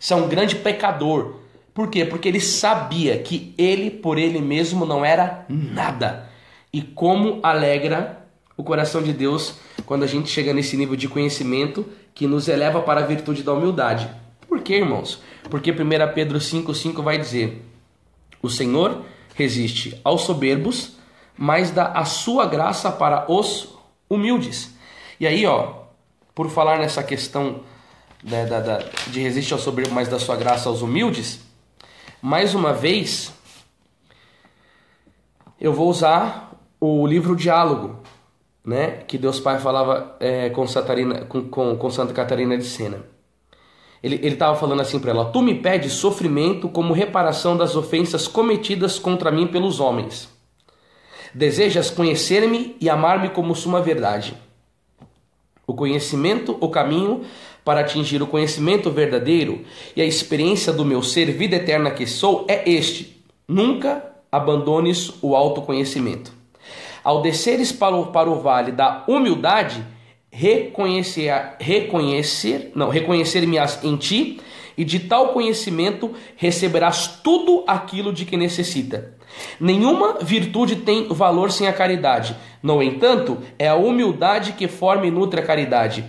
você é um grande pecador. Por quê? Porque ele sabia que ele, por ele mesmo, não era nada. E como alegra o coração de Deus quando a gente chega nesse nível de conhecimento que nos eleva para a virtude da humildade. Por quê, irmãos? Porque 1 Pedro 5,5 vai dizer, o Senhor resiste aos soberbos, mas dá a sua graça para os humildes. E aí, ó, por falar nessa questão de resistir ao soberbo, mas da sua graça aos humildes, mais uma vez, eu vou usar o livro Diálogo, né, que Deus Pai falava com Santa Catarina de Sena. Ele estava falando assim para ela, tu me pedes sofrimento como reparação das ofensas cometidas contra mim pelos homens. Desejas conhecer-me e amar-me como suma verdade. O conhecimento, o caminho para atingir o conhecimento verdadeiro e a experiência do meu ser, vida eterna que sou, é este. Nunca abandones o autoconhecimento. Ao desceres para o vale da humildade, reconhecer-me-ás em ti, e de tal conhecimento receberás tudo aquilo de que necessita. Nenhuma virtude tem valor sem a caridade. No entanto, é a humildade que forma e nutre a caridade.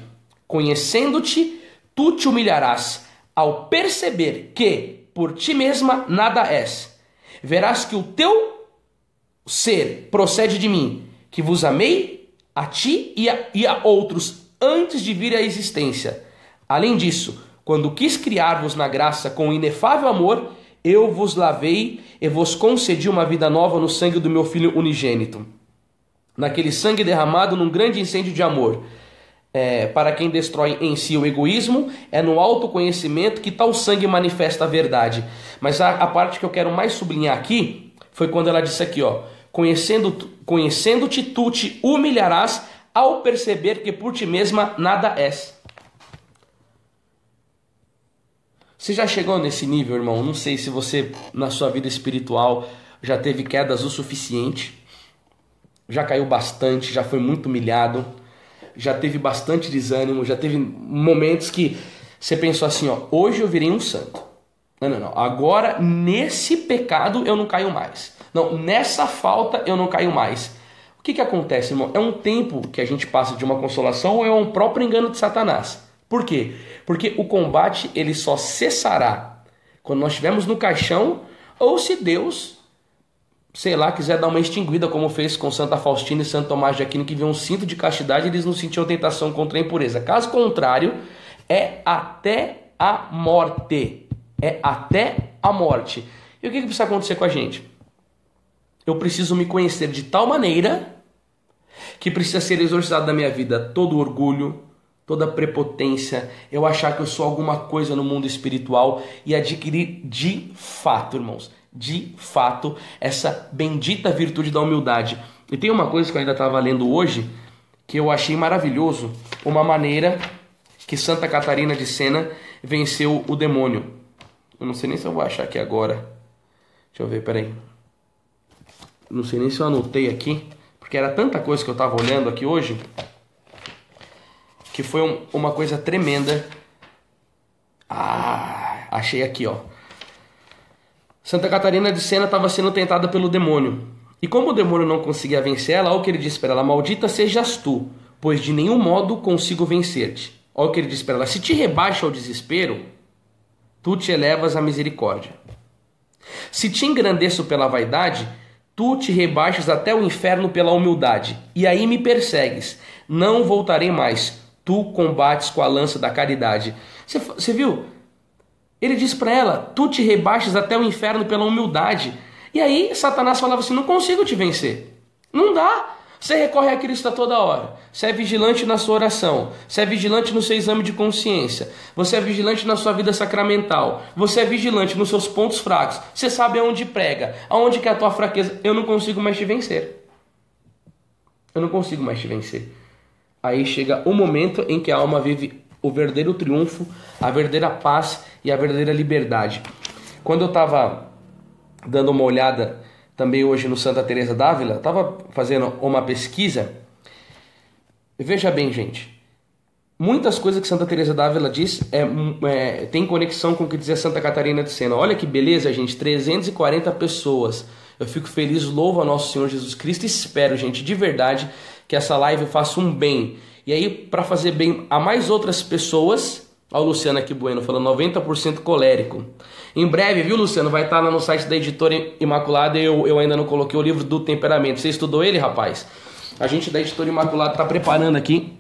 Conhecendo-te, tu te humilharás, ao perceber que por ti mesma nada és. Verás que o teu ser procede de mim, que vos amei a ti e a outros antes de vir à existência. Além disso, quando quis criar-vos na graça com inefável amor, eu vos lavei e vos concedi uma vida nova no sangue do meu Filho unigênito. Naquele sangue derramado num grande incêndio de amor. Para quem destrói em si o egoísmo, é no autoconhecimento que tal sangue manifesta a verdade. Mas a parte que eu quero mais sublinhar aqui foi quando ela disse aqui, ó, conhecendo-te, tu te humilharás ao perceber que por ti mesma nada és. Você já chegou nesse nível, irmão? Não sei se você, na sua vida espiritual, já teve quedas o suficiente, já caiu bastante, já foi muito humilhado, já teve bastante desânimo, já teve momentos que você pensou assim, ó, hoje eu virei um santo. Não. Agora, nesse pecado eu não caio mais. Não, nessa falta eu não caio mais. O que acontece, irmão? É um tempo que a gente passa de uma consolação ou é um próprio engano de Satanás? Por quê? Porque o combate ele só cessará quando nós estivermos no caixão ou se Deus, sei lá, quiser dar uma extinguida, como fez com Santa Faustina e Santo Tomás de Aquino, que viu um cinto de castidade e eles não sentiam tentação contra a impureza. Caso contrário, é até a morte. É até a morte. E o que precisa acontecer com a gente? Eu preciso me conhecer de tal maneira que precisa ser exorcizado da minha vida todo orgulho, toda prepotência, eu achar que eu sou alguma coisa no mundo espiritual e adquirir de fato, irmãos, de fato, essa bendita virtude da humildade. E tem uma coisa que eu ainda estava lendo hoje, que eu achei maravilhoso, uma maneira que Santa Catarina de Sena venceu o demônio. Eu não sei nem se eu vou achar aqui agora. Deixa eu ver, peraí. Não sei nem se eu anotei aqui, porque era tanta coisa que eu estava olhando aqui hoje, que foi uma coisa tremenda. Achei aqui, ó. Santa Catarina de Sena estava sendo tentada pelo demônio. E como o demônio não conseguia vencer ela, olha o que ele disse para ela: maldita sejas tu, pois de nenhum modo consigo vencer-te. Olha o que ele disse para ela: se te rebaixa ao desespero, tu te elevas à misericórdia. Se te engrandeço pela vaidade, tu te rebaixas até o inferno pela humildade. E aí me persegues. Não voltarei mais. Tu combates com a lança da caridade. Você viu? Ele disse para ela: tu te rebaixas até o inferno pela humildade. E aí Satanás falava assim: não consigo te vencer. Não dá. Você recorre a Cristo a toda hora. Você é vigilante na sua oração. Você é vigilante no seu exame de consciência. Você é vigilante na sua vida sacramental. Você é vigilante nos seus pontos fracos. Você sabe aonde prega, aonde que é a tua fraqueza. Eu não consigo mais te vencer. Eu não consigo mais te vencer. Aí chega o momento em que a alma vive o verdadeiro triunfo, a verdadeira paz e a verdadeira liberdade. Quando eu estava dando uma olhada também hoje no Santa Teresa d'Ávila, estava fazendo uma pesquisa. Veja bem, gente, muitas coisas que Santa Teresa d'Ávila diz tem conexão com o que dizia Santa Catarina de Sena. Olha que beleza, gente, 340 pessoas. Eu fico feliz, louvo a nosso Senhor Jesus Cristo e espero, gente, de verdade, que essa live faça um bem. E aí, para fazer bem a mais outras pessoas, olha o Luciano aqui Bueno falando 90% colérico. Em breve, viu, Luciano, vai estar lá no site da Editora Imaculada. Eu ainda não coloquei o livro do temperamento. Você estudou ele, rapaz? A gente da Editora Imaculada está preparando aqui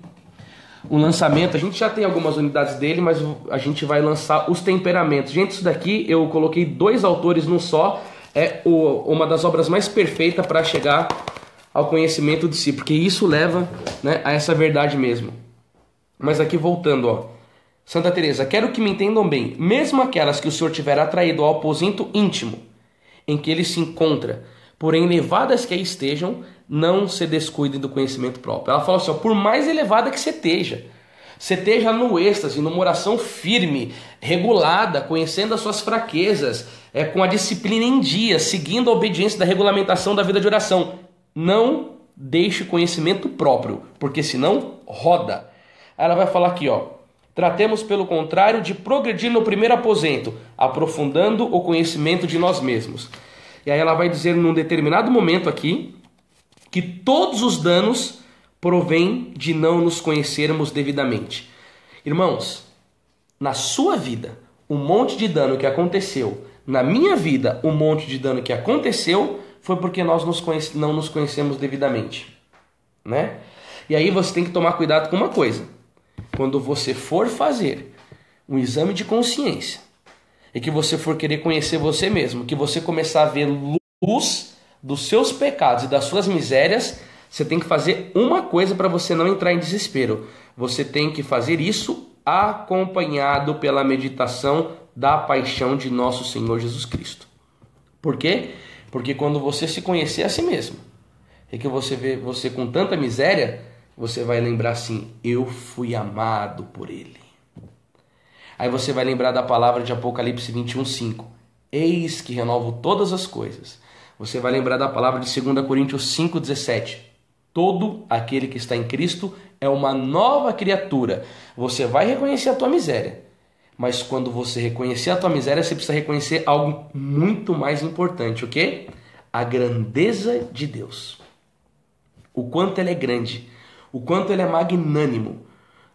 um lançamento. A gente já tem algumas unidades dele, mas a gente vai lançar os temperamentos. Gente, isso daqui eu coloquei 2 autores num só. É uma das obras mais perfeitas para chegar ao conhecimento de si, porque isso leva, né, a essa verdade mesmo. Mas aqui voltando, ó. Santa Teresa: quero que me entendam bem, mesmo aquelas que o Senhor tiver atraído ao aposento íntimo em que ele se encontra, porém elevadas que aí estejam, não se descuidem do conhecimento próprio. Ela fala assim, ó, por mais elevada que você esteja no êxtase, numa oração firme, regulada, conhecendo as suas fraquezas, com a disciplina em dia, seguindo a obediência da regulamentação da vida de oração, não deixe conhecimento próprio, porque senão roda. Aí ela vai falar aqui, ó: tratemos, pelo contrário, de progredir no primeiro aposento, aprofundando o conhecimento de nós mesmos. E aí ela vai dizer num determinado momento aqui que todos os danos provêm de não nos conhecermos devidamente. Irmãos, na sua vida, um monte de dano que aconteceu, na minha vida, um monte de dano que aconteceu, foi porque nós não nos conhecemos devidamente, né? E aí você tem que tomar cuidado com uma coisa. Quando você for fazer um exame de consciência e que você for querer conhecer você mesmo, que você começar a ver luz dos seus pecados e das suas misérias, você tem que fazer uma coisa para você não entrar em desespero. Você tem que fazer isso acompanhado pela meditação da paixão de nosso Senhor Jesus Cristo. Por quê? Porque quando você se conhecer a si mesmo, e que você vê você com tanta miséria, você vai lembrar assim: eu fui amado por Ele. Aí você vai lembrar da palavra de Apocalipse 21:5. Eis que renovo todas as coisas. Você vai lembrar da palavra de 2 Coríntios 5:17. Todo aquele que está em Cristo é uma nova criatura. Você vai reconhecer a tua miséria. Mas quando você reconhecer a tua miséria, você precisa reconhecer algo muito mais importante. O quê? A grandeza de Deus. O quanto Ele é grande. O quanto Ele é magnânimo.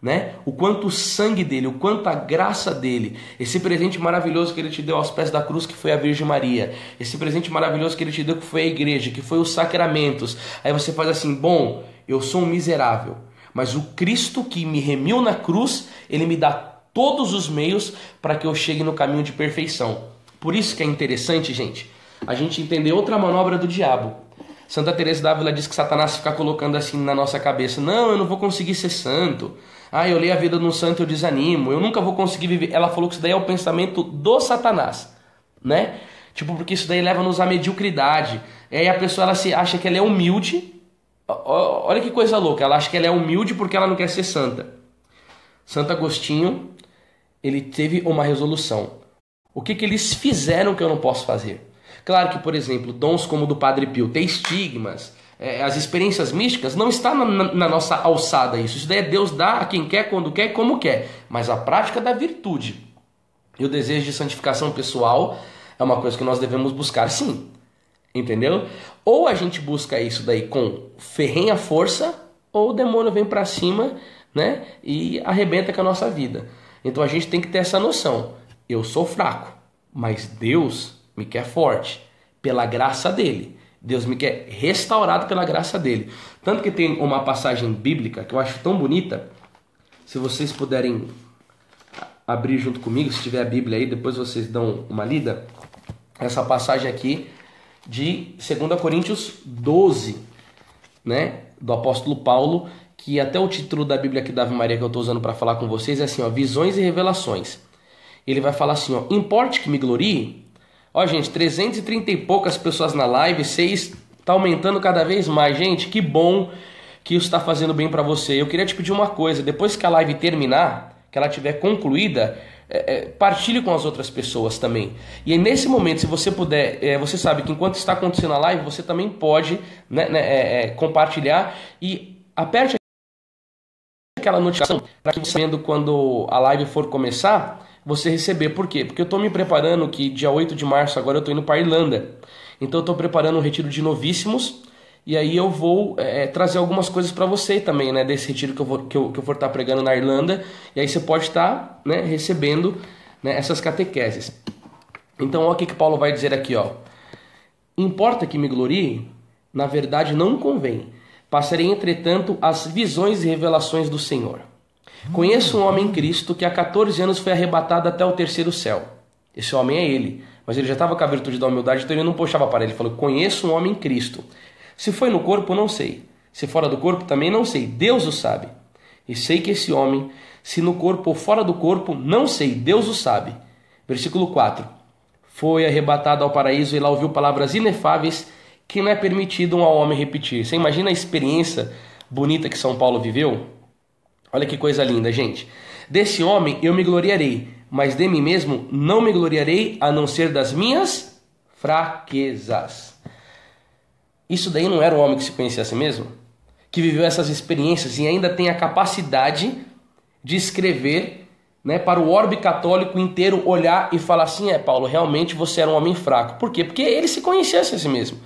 Né? O quanto o sangue dele, o quanto a graça dele, esse presente maravilhoso que ele te deu aos pés da cruz, que foi a Virgem Maria, esse presente maravilhoso que ele te deu, que foi a igreja, que foi os sacramentos. Aí você faz assim: bom, eu sou um miserável, mas o Cristo que me remiu na cruz, ele me dá todos os meios para que eu chegue no caminho de perfeição. Por isso que é interessante, gente, a gente entender outra manobra do diabo. Santa Teresa d'Ávila diz que Satanás fica colocando assim na nossa cabeça: não, eu não vou conseguir ser santo. Ah, eu leio a vida de um santo e eu desanimo. Eu nunca vou conseguir viver. Ela falou que isso daí é o pensamento do Satanás, né? Tipo, porque isso daí leva-nos à mediocridade. E aí a pessoa ela se acha que ela é humilde. Olha que coisa louca. Ela acha que ela é humilde porque ela não quer ser santa. Santo Agostinho, ele teve uma resolução. O que eles fizeram que eu não posso fazer? Claro que, por exemplo, dons como o do Padre Pio, ter estigmas, as experiências místicas, não está na nossa alçada isso. Isso daí é Deus dá a quem quer, quando quer, como quer. Mas a prática da virtude e o desejo de santificação pessoal é uma coisa que nós devemos buscar, sim. Entendeu? Ou a gente busca isso daí com ferrenha força, ou o demônio vem para cima, né, e arrebenta com a nossa vida. Então a gente tem que ter essa noção. Eu sou fraco, mas Deus me quer forte, pela graça dele. Deus me quer restaurado pela graça dele. Tanto que tem uma passagem bíblica que eu acho tão bonita. Se vocês puderem abrir junto comigo, se tiver a Bíblia aí, depois vocês dão uma lida. Essa passagem aqui de 2 Coríntios 12, né, do apóstolo Paulo, que até o título da Bíblia aqui da Ave Maria que eu estou usando para falar com vocês é assim, ó, visões e revelações. Ele vai falar assim, ó: importe que me glorie. Ó, gente, 330 e poucas pessoas na live, 6 tá aumentando cada vez mais. Gente, que bom que isso está fazendo bem para você. Eu queria te pedir uma coisa: depois que a live terminar, que ela tiver concluída, partilhe com as outras pessoas também. E aí, nesse momento, se você puder, você sabe que enquanto está acontecendo a live, você também pode, compartilhar e aperte aquela notificação para que você, vendo quando a live for começar, você receber. Por quê? Porque eu estou me preparando, que dia 8 de março agora eu estou indo para a Irlanda. Então eu estou preparando um retiro de novíssimos. E aí eu vou trazer algumas coisas para você também, né? Desse retiro que eu for estar pregando na Irlanda. E aí você pode estar, né, recebendo, né, essas catequeses. Então olha o que Paulo vai dizer aqui, ó. Importa que me glorie? Na verdade não convém. Passarei, entretanto, as visões e revelações do Senhor. Conheço um homem em Cristo que há 14 anos foi arrebatado até o terceiro céu. Esse homem é ele. Mas ele já estava com a virtude da humildade, então ele não puxava para ele. Ele falou: conheço um homem em Cristo. Se foi no corpo, não sei. Se fora do corpo, também não sei. Deus o sabe. E sei que esse homem, se no corpo ou fora do corpo, não sei. Deus o sabe. Versículo 4. Foi arrebatado ao paraíso e lá ouviu palavras inefáveis que não é permitido ao homem repetir. Você imagina a experiência bonita que São Paulo viveu? Olha que coisa linda, gente. Desse homem eu me gloriarei, mas de mim mesmo não me gloriarei, a não ser das minhas fraquezas. Isso daí não era o homem que se conhecia a si mesmo? Que viveu essas experiências e ainda tem a capacidade de escrever, né, para o orbe católico inteiro olhar e falar assim: Paulo, realmente você era um homem fraco. Por quê? Porque ele se conhecesse a si mesmo.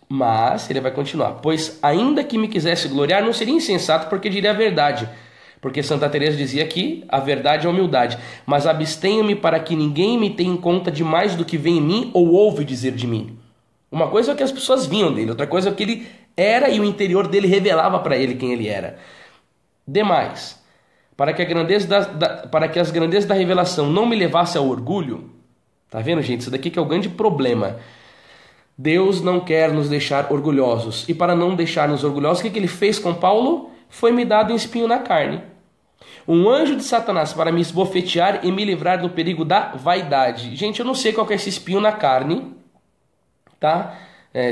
Mas ele vai continuar: pois ainda que me quisesse gloriar, não seria insensato, porque diria a verdade. Porque Santa Teresa dizia que a verdade é a humildade. Mas abstenho-me para que ninguém me tenha em conta de mais do que vem em mim ou ouve dizer de mim. Uma coisa é o que as pessoas vinham dele, outra coisa é o que ele era e o interior dele revelava para ele quem ele era. Demais, para que as grandezas da revelação não me levassem ao orgulho. Tá vendo, gente? Isso daqui que é o grande problema. Deus não quer nos deixar orgulhosos. E para não deixar-nos orgulhosos, o que ele fez com Paulo? Foi me dado um espinho na carne. Um anjo de Satanás para me esbofetear e me livrar do perigo da vaidade. Gente, eu não sei qual que é esse espinho na carne, tá?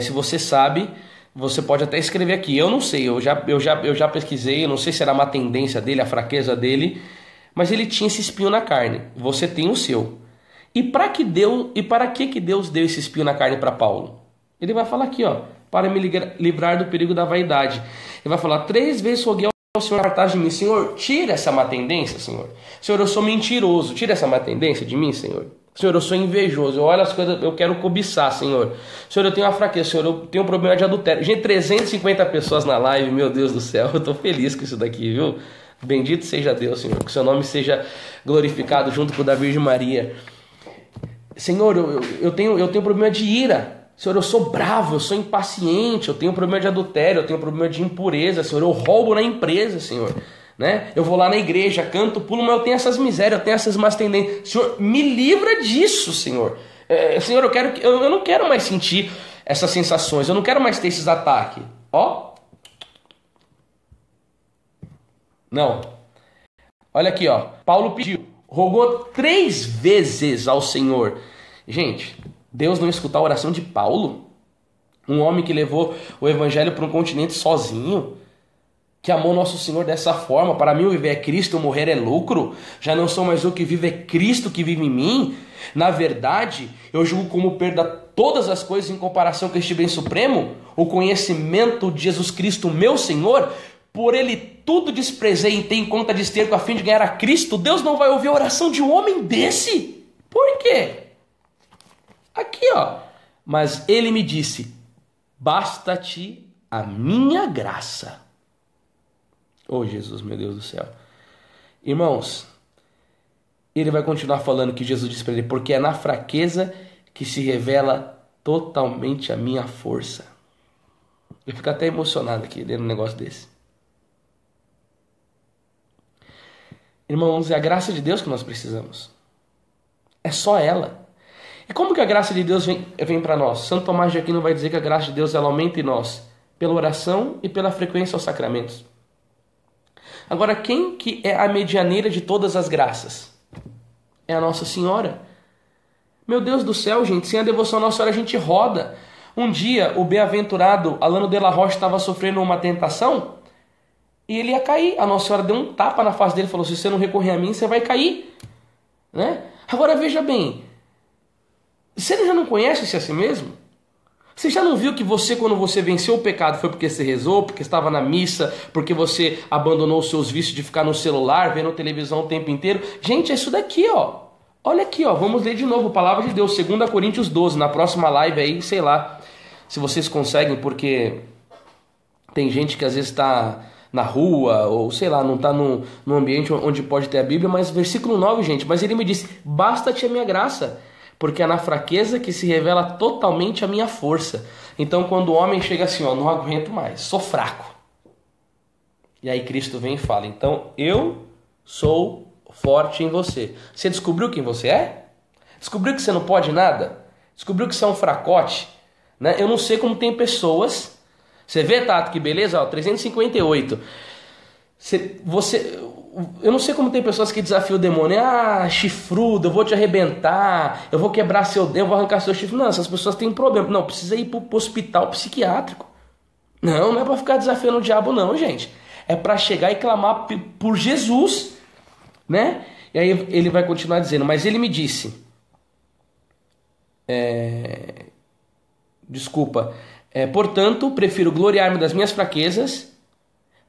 Se você sabe, você pode até escrever aqui. Eu não sei, eu já pesquisei, eu não sei se era uma tendência dele, a fraqueza dele, mas ele tinha esse espinho na carne. Você tem o seu. E para que Deus deu esse espinho na carne para Paulo? Ele vai falar aqui, ó, para me livrar do perigo da vaidade. Ele vai falar: 3 vezes roguei ao Senhor apartar de mim. Senhor, tira essa má tendência, Senhor. Senhor, eu sou mentiroso. Tira essa má tendência de mim, Senhor. Senhor, eu sou invejoso. Eu olho as coisas, eu quero cobiçar, Senhor. Senhor, eu tenho uma fraqueza. Senhor, eu tenho um problema de adultério. Gente, 350 pessoas na live. Meu Deus do céu. Eu estou feliz com isso daqui, viu? Bendito seja Deus, Senhor. Que o seu nome seja glorificado junto com o da Virgem Maria. Senhor, eu tenho problema de ira. Senhor, eu sou bravo, eu sou impaciente, eu tenho problema de adultério, eu tenho problema de impureza, Senhor, eu roubo na empresa, Senhor, né? Eu vou lá na igreja, canto, pulo, mas eu tenho essas misérias, eu tenho essas más tendências. Senhor, me livra disso, Senhor. Senhor, eu não quero mais sentir essas sensações, eu não quero mais ter esses ataques. Ó. Não. Olha aqui, ó. Paulo pediu, rogou 3 vezes ao Senhor. Gente, Deus não escutou a oração de Paulo? Um homem que levou o evangelho para um continente sozinho, que amou nosso Senhor dessa forma. Para mim o viver é Cristo, o morrer é lucro. Já não sou mais eu que vive, é Cristo que vive em mim. Na verdade, eu julgo como perda todas as coisas em comparação com este bem supremo, o conhecimento de Jesus Cristo, meu Senhor. Por ele tudo desprezei e tenho em conta de esterco a fim de ganhar a Cristo. Deus não vai ouvir a oração de um homem desse? Por quê? Aqui, ó. Mas ele me disse: basta-te a minha graça. Oh, Jesus, meu Deus do céu. Irmãos, ele vai continuar falando que Jesus disse para ele: porque é na fraqueza que se revela totalmente a minha força. Eu fico até emocionado aqui lendo um negócio desse. Irmãos, é a graça de Deus que nós precisamos. É só ela. E como que a graça de Deus vem para nós? Santo Tomás de Aquino vai dizer que a graça de Deus ela aumenta em nós pela oração e pela frequência aos sacramentos. Agora, quem que é a medianeira de todas as graças? É a Nossa Senhora. Meu Deus do céu, gente, sem a devoção à Nossa Senhora a gente roda. Um dia, o bem-aventurado Alano de la Roche estava sofrendo uma tentação e ele ia cair. A Nossa Senhora deu um tapa na face dele e falou: se você não recorrer a mim, você vai cair. Né? Agora, veja bem, você já não conhece-se a si mesmo? Você já não viu que você, quando você venceu o pecado, foi porque você rezou, porque estava na missa, porque você abandonou os seus vícios de ficar no celular, vendo televisão o tempo inteiro? Gente, é isso daqui, ó. Olha aqui, ó. Vamos ler de novo a palavra de Deus, 2 Coríntios 12, na próxima live aí, sei lá, se vocês conseguem, porque tem gente que às vezes está na rua, ou sei lá, não está num ambiente onde pode ter a Bíblia, mas versículo 9, gente, mas ele me disse: basta-te a minha graça, porque é na fraqueza que se revela totalmente a minha força. Então, quando o homem chega assim, ó, não aguento mais, sou fraco. E aí Cristo vem e fala: então eu sou forte em você. Você descobriu quem você é? Descobriu que você não pode nada? Descobriu que você é um fracote? Né? Eu não sei como tem pessoas... Você vê, Tato, que beleza? Ó, 358. Eu não sei como tem pessoas que desafiam o demônio. Ah, chifrudo, eu vou te arrebentar, eu vou quebrar seu dedo, eu vou arrancar seu chifre. Não, essas pessoas têm problema. Não, precisa ir para o hospital psiquiátrico. Não é para ficar desafiando o diabo não, gente. É para chegar e clamar por Jesus, né? E aí ele vai continuar dizendo: mas ele me disse... portanto, prefiro gloriar-me das minhas fraquezas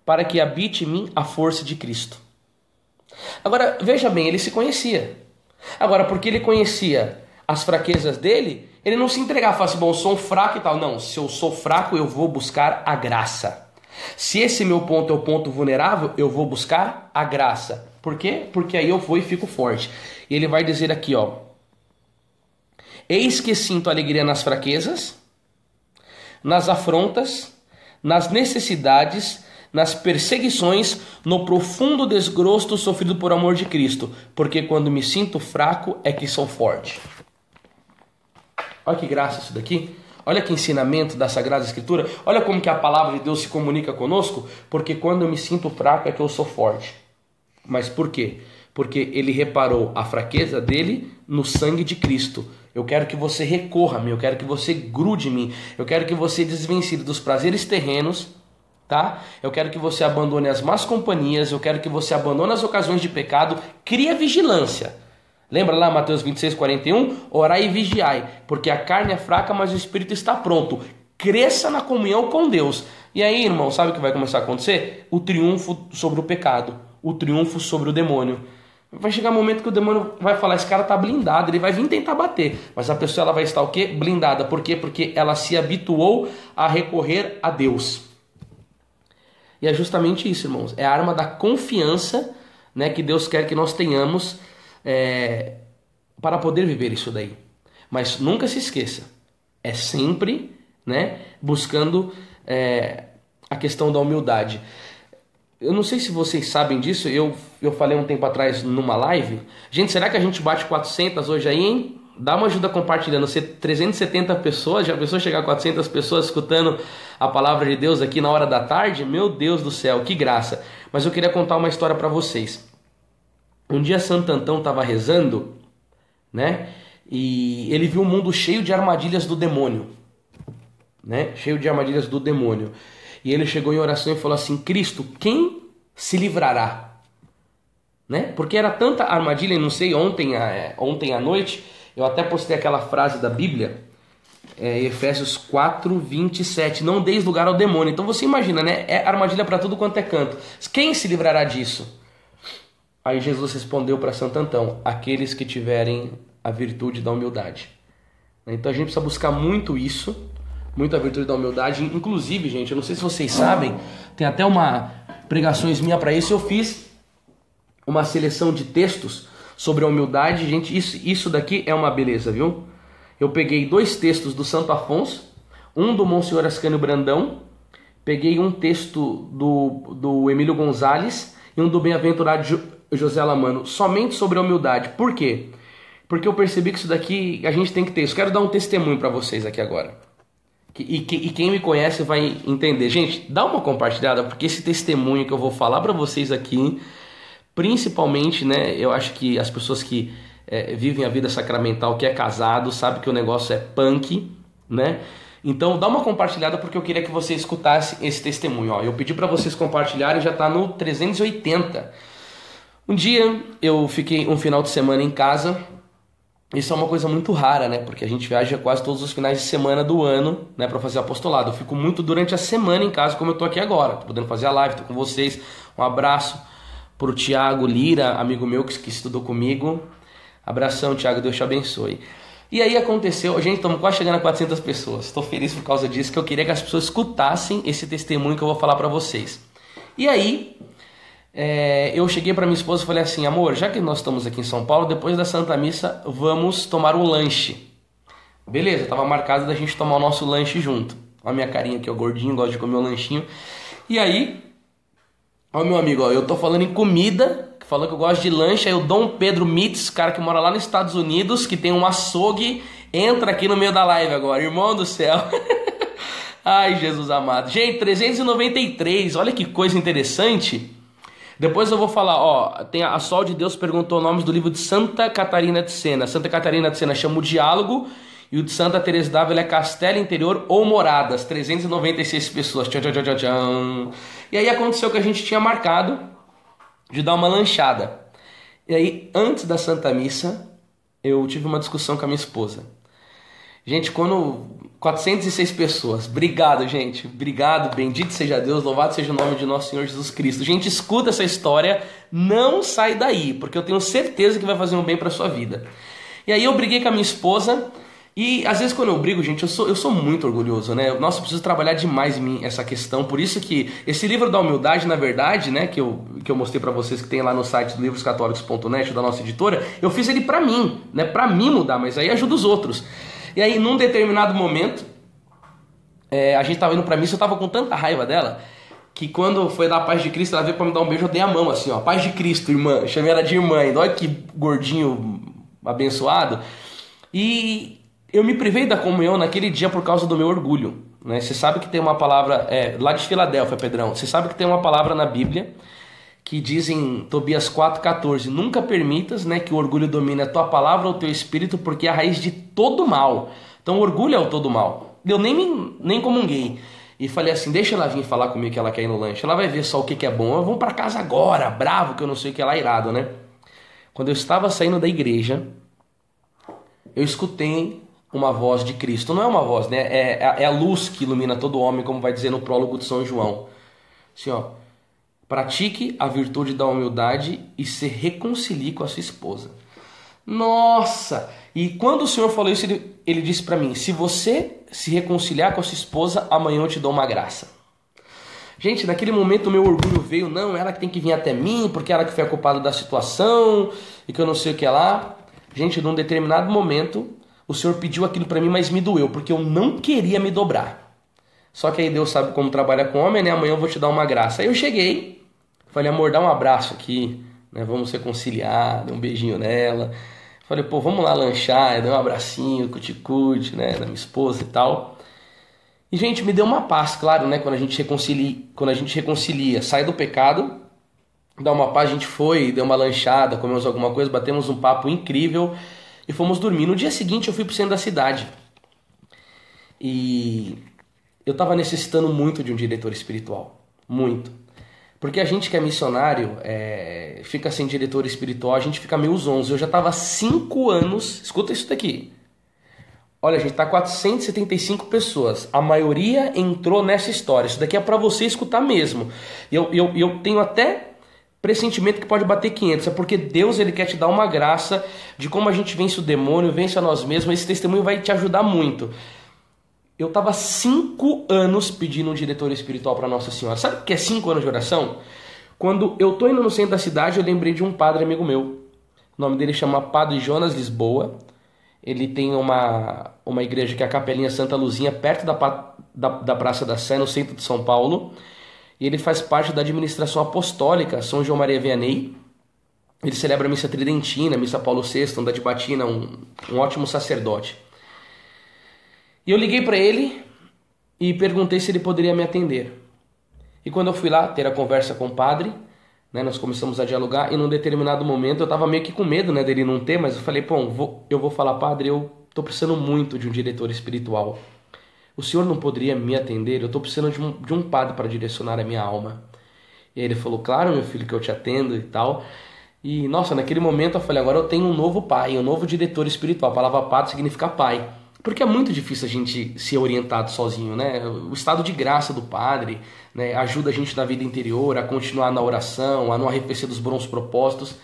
para que habite em mim a força de Cristo. Agora, veja bem, ele se conhecia. Agora, porque ele conhecia as fraquezas dele, ele não se entregava e falava assim: bom, eu sou um fraco e tal. Não, se eu sou fraco, eu vou buscar a graça. Se esse meu ponto é o ponto vulnerável, eu vou buscar a graça. Por quê? Porque aí eu vou e fico forte. E ele vai dizer aqui, ó: eis que sinto alegria nas fraquezas, nas afrontas, nas necessidades, nas perseguições, no profundo desgosto sofrido por amor de Cristo, porque quando me sinto fraco é que sou forte. Olha que graça isso daqui. Olha que ensinamento da Sagrada Escritura. Olha como que a palavra de Deus se comunica conosco. Porque quando eu me sinto fraco é que eu sou forte. Mas por quê? Porque ele reparou a fraqueza dele no sangue de Cristo. Eu quero que você recorra a mim, eu quero que você grude em mim, eu quero que você desvencilhe dos prazeres terrenos, tá? Eu quero que você abandone as más companhias, eu quero que você abandone as ocasiões de pecado, cria vigilância. Lembra lá Mateus 26:41? Orai e vigiai, porque a carne é fraca, mas o espírito está pronto. Cresça na comunhão com Deus. E aí, irmão, sabe o que vai começar a acontecer? O triunfo sobre o pecado, o triunfo sobre o demônio. Vai chegar um momento que o demônio vai falar: esse cara tá blindado, ele vai vir tentar bater. Mas a pessoa ela vai estar o quê? Blindada. Por quê? Porque ela se habituou a recorrer a Deus. E é justamente isso, irmãos. É a arma da confiança, né, que Deus quer que nós tenhamos para poder viver isso daí. Mas nunca se esqueça, é sempre, né, buscando a questão da humildade. Eu não sei se vocês sabem disso, eu falei um tempo atrás numa live. Gente, será que a gente bate 400 hoje aí, hein? Dá uma ajuda compartilhando. 370 pessoas, já pensou chegar a 400 pessoas escutando a palavra de Deus aqui na hora da tarde? Meu Deus do céu, que graça. Mas eu queria contar uma história para vocês. Um dia Santo Antão estava rezando, né? E ele viu um mundo cheio de armadilhas do demônio, né? Cheio de armadilhas do demônio. E ele chegou em oração e falou assim: Cristo, quem se livrará? Né? Porque era tanta armadilha, não sei, ontem à noite, eu até postei aquela frase da Bíblia, Efésios 4:27, não deis lugar ao demônio. Então você imagina, né? É armadilha para tudo quanto é canto. Quem se livrará disso? Aí Jesus respondeu para Santo Antão: aqueles que tiverem a virtude da humildade. Então a gente precisa buscar muito isso, muito a virtude da humildade. Inclusive, gente, eu não sei se vocês sabem, tem até uma pregações minha para isso. Eu fiz uma seleção de textos sobre a humildade. Gente, isso daqui é uma beleza, viu? Eu peguei 2 textos do Santo Afonso, um do Monsenhor Ascânio Brandão, peguei um texto do Emílio Gonzalez e um do bem-aventurado José Alamano, somente sobre a humildade. Por quê? Porque eu percebi que isso daqui a gente tem que ter isso. Quero dar um testemunho para vocês aqui agora. E quem me conhece vai entender. Gente, dá uma compartilhada, porque esse testemunho que eu vou falar para vocês aqui, principalmente, né, eu acho que as pessoas que vivem a vida sacramental, que é casado, sabe que o negócio é punk, né? Então dá uma compartilhada, porque eu queria que você escutasse esse testemunho. Ó, eu pedi para vocês compartilharem, já está no 380. Um dia eu fiquei um final de semana em casa. Isso é uma coisa muito rara, né? Porque a gente viaja quase todos os finais de semana do ano, né, para fazer apostolado. Eu fico muito durante a semana em casa, como eu tô aqui agora. Tô podendo fazer a live, tô com vocês. Um abraço pro Tiago Lira, amigo meu que estudou comigo. Abração, Tiago, Deus te abençoe. E aí aconteceu, gente, estamos quase chegando a 400 pessoas. Estou feliz por causa disso, que eu queria que as pessoas escutassem esse testemunho que eu vou falar para vocês. E aí, eu cheguei para minha esposa e falei assim: amor, já que nós estamos aqui em São Paulo, depois da Santa Missa, vamos tomar um lanche. Beleza, estava marcado da gente tomar o nosso lanche junto. Olha a minha carinha aqui, eu gordinho, gosto de comer um lanchinho. E aí, ó, meu amigo, ó, eu tô falando em comida, falando que eu gosto de lanche. Aí o Dom Pedro Mitz, cara que mora lá nos Estados Unidos, que tem um açougue, entra aqui no meio da live agora. Irmão do céu. Ai, Jesus amado. Gente, 393, olha que coisa interessante. Depois eu vou falar, ó, tem a Sol de Deus perguntou nomes do livro de Santa Catarina de Sena. Santa Catarina de Sena chama o Diálogo, e o de Santa Teresa d'Ávila é Castelo Interior ou Moradas, 396 pessoas. Tchau, tchau, tchau, tchau, tchau. E aí aconteceu que a gente tinha marcado de dar uma lanchada. E aí, antes da Santa Missa, eu tive uma discussão com a minha esposa. Gente, quando 406 pessoas, obrigado, gente, obrigado, bendito seja Deus, louvado seja o nome de nosso Senhor Jesus Cristo. Gente, escuta essa história, não sai daí, porque eu tenho certeza que vai fazer um bem para sua vida. E aí eu briguei com a minha esposa, E às vezes quando eu brigo, gente, eu sou muito orgulhoso, né? Nossa, eu preciso trabalhar demais em mim essa questão. Por isso que esse livro da humildade, na verdade, né, que eu mostrei pra vocês, que tem lá no site do livroscatólicos.net, da nossa editora, eu fiz ele pra mim, né? Pra mim mudar, mas aí ajuda os outros. E aí, num determinado momento, a gente tava indo pra missa, eu tava com tanta raiva dela, que quando foi dar a paz de Cristo, ela veio pra me dar um beijo, eu dei a mão assim, ó, paz de Cristo, irmã. Chamei ela de irmã, olha que gordinho abençoado. E eu me privei da comunhão naquele dia por causa do meu orgulho, né? Você sabe que tem uma palavra, lá de Filadélfia, Pedrão, você sabe que tem uma palavra na Bíblia que diz em Tobias 4,14: nunca permitas, né, que o orgulho domine a tua palavra ou o teu espírito, porque é a raiz de todo mal. Então o orgulho é o todo mal. Eu nem comunguei. E falei assim, deixa ela vir falar comigo que ela quer ir no lanche. Ela vai ver só o que é bom. Vamos pra casa agora, bravo, que eu não sei o que é lá, irado, né? Quando eu estava saindo da igreja, eu escutei uma voz de Cristo. Não é uma voz, né? É a luz que ilumina todo homem, como vai dizer no prólogo de São João. Assim, ó. Pratique a virtude da humildade e se reconcilie com a sua esposa. Nossa! E quando o Senhor falou isso, ele disse para mim, se você se reconciliar com a sua esposa, amanhã eu te dou uma graça. Gente, naquele momento o meu orgulho veio, não, ela que tem que vir até mim, porque ela que foi a culpada da situação, e que eu não sei o que lá. Gente, num determinado momento, o Senhor pediu aquilo para mim, mas me doeu, porque eu não queria me dobrar. Só que aí Deus sabe como trabalha com homem, né? Amanhã eu vou te dar uma graça. Aí eu cheguei, falei, amor, dá um abraço aqui, né? Vamos reconciliar, dei um beijinho nela. Falei, pô, vamos lá lanchar, dei um abracinho, cuticute, né, da minha esposa e tal. E, gente, me deu uma paz, claro, né, quando a gente reconcilia, sai do pecado, dá uma paz, a gente foi, deu uma lanchada, comemos alguma coisa, batemos um papo incrível e fomos dormir. No dia seguinte eu fui pro centro da cidade. E eu tava necessitando muito de um diretor espiritual, muito. Porque a gente que é missionário, fica sem diretor espiritual, a gente fica meio zonzo. Eu já estava há 5 anos, escuta isso daqui. Olha, a gente tá 475 pessoas, a maioria entrou nessa história. Isso daqui é para você escutar mesmo. Eu tenho até pressentimento que pode bater 500, é porque Deus ele quer te dar uma graça de como a gente vence o demônio, vence a nós mesmos. Esse testemunho vai te ajudar muito. Eu estava 5 anos pedindo um diretor espiritual para Nossa Senhora. Sabe o que é 5 anos de oração? Quando eu tô indo no centro da cidade, eu lembrei de um padre amigo meu. O nome dele chama Padre Jonas Lisboa. Ele tem uma igreja que é a Capelinha Santa Luzinha, perto da Praça da Sé, no centro de São Paulo. E ele faz parte da administração apostólica São João Maria Vianney. Ele celebra a missa tridentina, missa Paulo VI, anda de batina, um ótimo sacerdote. E eu liguei para ele e perguntei se ele poderia me atender. E quando eu fui lá ter a conversa com o padre, né, nós começamos a dialogar, e num determinado momento eu estava meio que com medo, né, dele não ter, mas eu falei, pô, eu vou falar, padre, eu estou precisando muito de um diretor espiritual. O senhor não poderia me atender? Eu estou precisando de um padre para direcionar a minha alma. E aí ele falou, claro, meu filho, que eu te atendo e tal. E, nossa, naquele momento eu falei, agora eu tenho um novo pai, um novo diretor espiritual. A palavra padre significa pai. Porque é muito difícil a gente ser orientado sozinho, né? O estado de graça do padre, né, ajuda a gente na vida interior, a continuar na oração, a não arrefecer dos bons propósitos.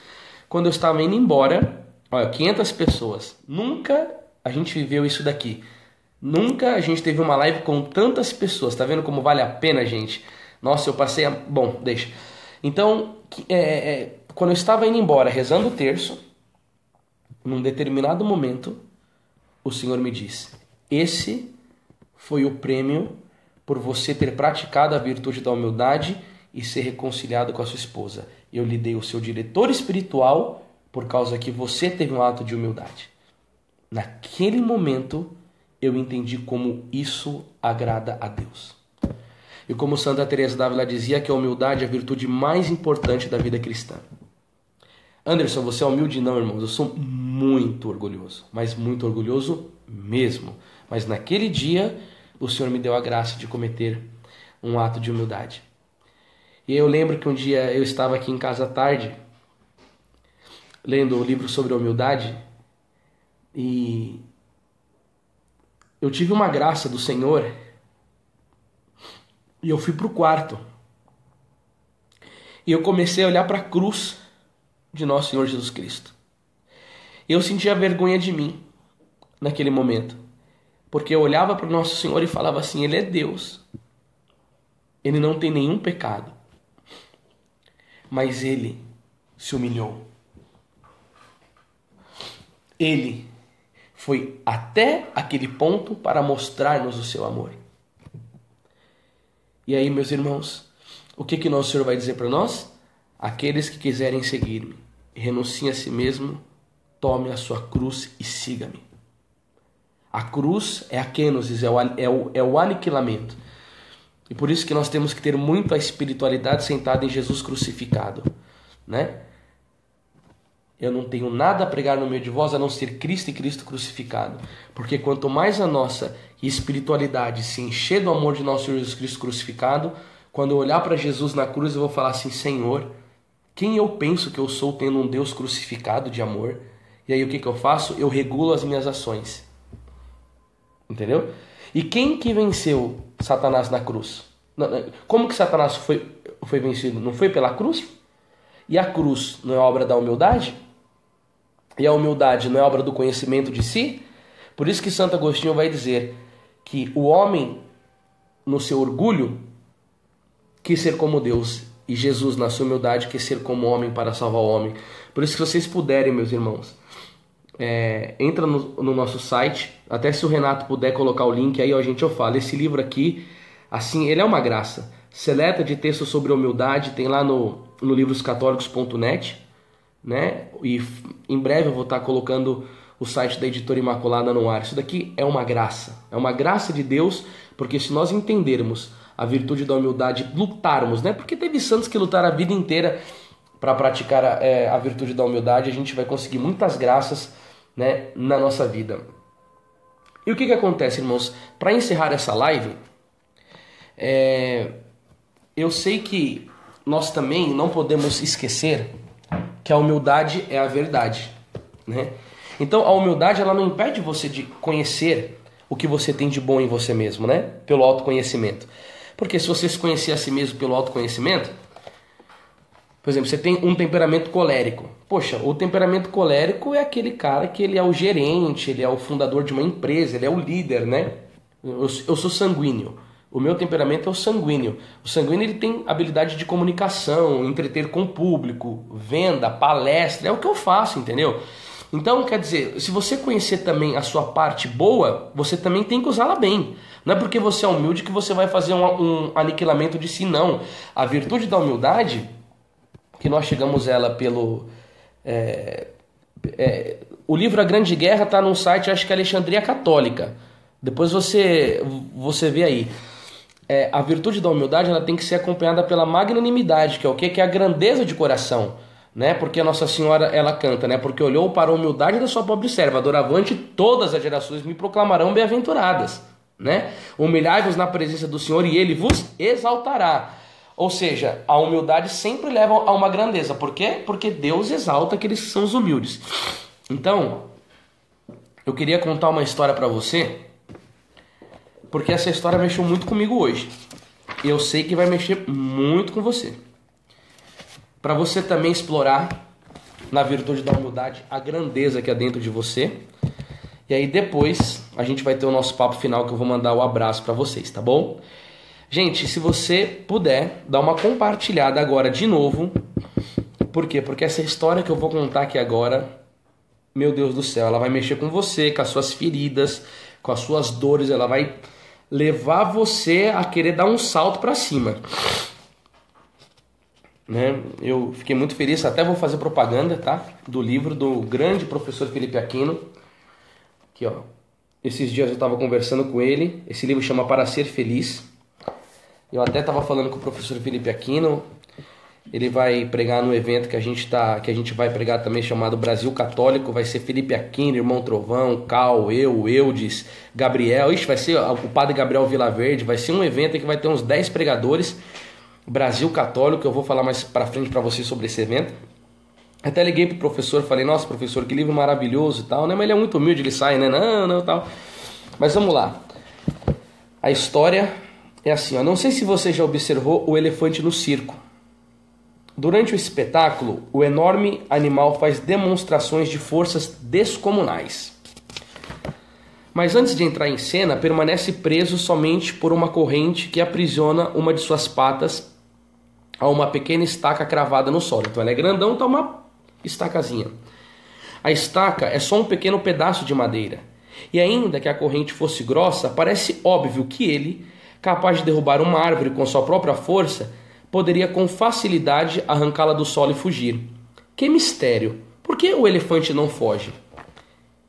Quando eu estava indo embora, olha, 500 pessoas. Nunca a gente viveu isso daqui. Nunca a gente teve uma live com tantas pessoas. Tá vendo como vale a pena, gente? Nossa, eu passei Bom, deixa. Então, quando eu estava indo embora, rezando o terço, num determinado momento, o Senhor me disse, esse foi o prêmio por você ter praticado a virtude da humildade e ser reconciliado com a sua esposa. Eu lhe dei o seu diretor espiritual por causa que você teve um ato de humildade. Naquele momento, eu entendi como isso agrada a Deus. E como Santa Teresa d'Ávila dizia, que a humildade é a virtude mais importante da vida cristã. Anderson, você é humilde? Não, irmãos, eu sou muito orgulhoso, mas muito orgulhoso mesmo. Mas naquele dia, o Senhor me deu a graça de cometer um ato de humildade. E eu lembro que um dia eu estava aqui em casa à tarde, lendo o livro sobre a humildade, e eu tive uma graça do Senhor, e eu fui para o quarto, e eu comecei a olhar para a cruz de nosso Senhor Jesus Cristo. Eu sentia vergonha de mim naquele momento. Porque eu olhava para o nosso Senhor e falava assim, Ele é Deus. Ele não tem nenhum pecado. Mas Ele se humilhou. Ele foi até aquele ponto para mostrar-nos o seu amor. E aí, meus irmãos, o que nosso Senhor vai dizer para nós? Aqueles que quiserem seguir-me, renunciem a si mesmo, tome a sua cruz e siga-me. A cruz é a kenosis, é o aniquilamento. E por isso que nós temos que ter muito a espiritualidade sentada em Jesus crucificado, né? Eu não tenho nada a pregar no meio de vós a não ser Cristo e Cristo crucificado. Porque quanto mais a nossa espiritualidade se encher do amor de nosso Senhor Jesus Cristo crucificado, quando eu olhar para Jesus na cruz eu vou falar assim, Senhor, quem eu penso que eu sou tendo um Deus crucificado de amor? E aí o que eu faço? Eu regulo as minhas ações. Entendeu? E quem que venceu Satanás na cruz? Como que Satanás foi vencido? Não foi pela cruz? E a cruz não é obra da humildade? E a humildade não é obra do conhecimento de si? Por isso que Santo Agostinho vai dizer que o homem, no seu orgulho, quis ser como Deus. E Jesus, na sua humildade, quis ser como homem para salvar o homem. Por isso que vocês puderem, meus irmãos, entra no nosso site. Até se o Renato puder colocar o link aí, ó, gente, eu falo. Esse livro aqui, assim, ele é uma graça. Seleta de textos sobre humildade, tem lá no livroscatólicos.net, né? E em breve eu vou estar colocando o site da Editora Imaculada no ar. Isso daqui é uma graça de Deus, porque se nós entendermos a virtude da humildade, lutarmos, né? Porque teve santos que lutaram a vida inteira para praticar a virtude da humildade, a gente vai conseguir muitas graças, né, na nossa vida. E o que acontece, irmãos? Para encerrar essa live, eu sei que nós também não podemos esquecer que a humildade é a verdade, né? Então a humildade, ela não impede você de conhecer o que você tem de bom em você mesmo, né? Pelo autoconhecimento. Porque se você se conhecer a si mesmo pelo autoconhecimento, por exemplo, você tem um temperamento colérico. Poxa, o temperamento colérico é aquele cara que ele é o gerente, ele é o fundador de uma empresa, ele é o líder, né? Eu sou sanguíneo. O meu temperamento é o sanguíneo. O sanguíneo, ele tem habilidade de comunicação, entreter com o público, venda, palestra, é o que eu faço, entendeu? Então, quer dizer, se você conhecer também a sua parte boa, você também tem que usá-la bem. Não é porque você é humilde que você vai fazer um aniquilamento de si, não. A virtude da humildade, que nós chegamos ela pelo... o livro A Grande Guerra está no site, acho que é Alexandria Católica. Depois você vê aí. A virtude da humildade, ela tem que ser acompanhada pela magnanimidade, que é o quê? Que é a grandeza de coração, né? Porque a Nossa Senhora, ela canta, né? Porque olhou para a humildade da sua pobre serva, doravante todas as gerações me proclamarão bem-aventuradas, né? Humilhai-vos na presença do Senhor e Ele vos exaltará. Ou seja, a humildade sempre leva a uma grandeza. Por quê? Porque Deus exalta aqueles que são os humildes. Então, eu queria contar uma história para você, porque essa história mexeu muito comigo hoje. E eu sei que vai mexer muito com você. Para você também explorar, na virtude da humildade, a grandeza que há dentro de você. E aí depois a gente vai ter o nosso papo final, que eu vou mandar o abraço para vocês, tá bom? Gente, se você puder, dá uma compartilhada agora de novo. Por quê? Porque essa história que eu vou contar aqui agora, meu Deus do céu, ela vai mexer com você, com as suas feridas, com as suas dores, ela vai levar você a querer dar um salto para cima, né? Eu fiquei muito feliz, até vou fazer propaganda, tá? Do livro do grande professor Felipe Aquino. Aqui, ó. Esses dias eu estava conversando com ele. Esse livro chama Para Ser Feliz. Eu até estava falando com o professor Felipe Aquino. Ele vai pregar no evento que a gente vai pregar também, chamado Brasil Católico. Vai ser Felipe Aquino, Irmão Trovão, Cal, eu, Eudes, Gabriel. Ixi, vai ser o padre Gabriel Vilaverde. Vai ser um evento que vai ter uns 10 pregadores. Brasil Católico, eu vou falar mais pra frente pra vocês sobre esse evento. Até liguei pro professor, falei, nossa professor, que livro maravilhoso e tal, né? Mas ele é muito humilde, ele sai, né? Não, tal. Mas vamos lá. A história é assim, ó. Não sei se você já observou o elefante no circo. Durante o espetáculo, o enorme animal faz demonstrações de forças descomunais. Mas antes de entrar em cena, permanece preso somente por uma corrente que aprisiona uma de suas patas a uma pequena estaca cravada no solo. Então ela é grandão, tá uma estacazinha. A estaca é só um pequeno pedaço de madeira. E ainda que a corrente fosse grossa, parece óbvio que ele, capaz de derrubar uma árvore com sua própria força, poderia com facilidade arrancá-la do solo e fugir. Que mistério! Por que o elefante não foge?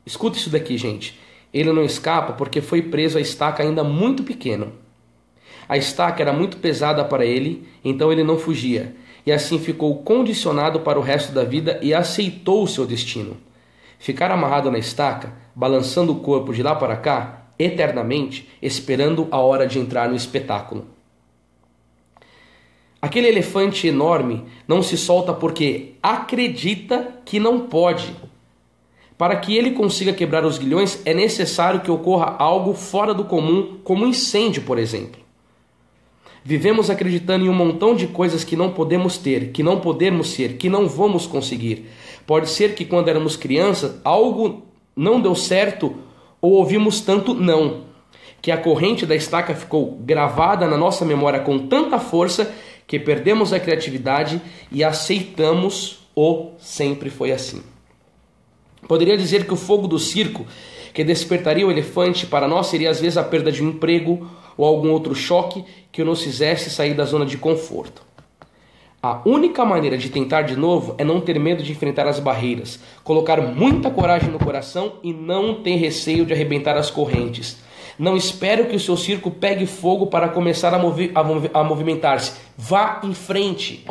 Escuta isso daqui, gente. Ele não escapa porque foi preso à estaca ainda muito pequeno. A estaca era muito pesada para ele, então ele não fugia, e assim ficou condicionado para o resto da vida e aceitou o seu destino. Ficar amarrado na estaca, balançando o corpo de lá para cá, eternamente, esperando a hora de entrar no espetáculo. Aquele elefante enorme não se solta porque acredita que não pode. Para que ele consiga quebrar os grilhões, é necessário que ocorra algo fora do comum, como um incêndio, por exemplo. Vivemos acreditando em um montão de coisas que não podemos ter, que não podemos ser, que não vamos conseguir. Pode ser que quando éramos crianças, algo não deu certo ou ouvimos tanto não, que a corrente da estaca ficou gravada na nossa memória com tanta força que perdemos a criatividade e aceitamos o sempre foi assim. Poderia dizer que o fogo do circo, que despertaria o elefante, para nós seria às vezes a perda de um emprego ou algum outro choque que nos fizesse sair da zona de conforto. A única maneira de tentar de novo é não ter medo de enfrentar as barreiras, colocar muita coragem no coração e não ter receio de arrebentar as correntes. Não espere que o seu circo pegue fogo para começar a movimentar-se. Vá em frente.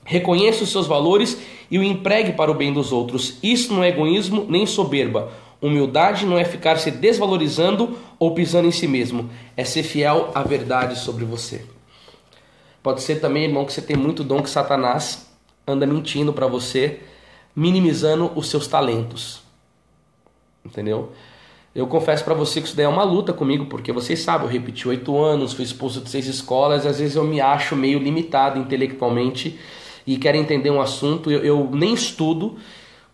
Reconheça os seus valores e o empregue para o bem dos outros. Isso não é egoísmo nem soberba. Humildade não é ficar se desvalorizando ou pisando em si mesmo. É ser fiel à verdade sobre você. Pode ser também, irmão, que você tem muito dom que Satanás anda mentindo para você, minimizando os seus talentos. Entendeu? Eu confesso para você que isso daí é uma luta comigo, porque vocês sabem, eu repeti 8 anos, fui expulso de 6 escolas, e às vezes eu me acho meio limitado intelectualmente e quero entender um assunto, eu nem estudo,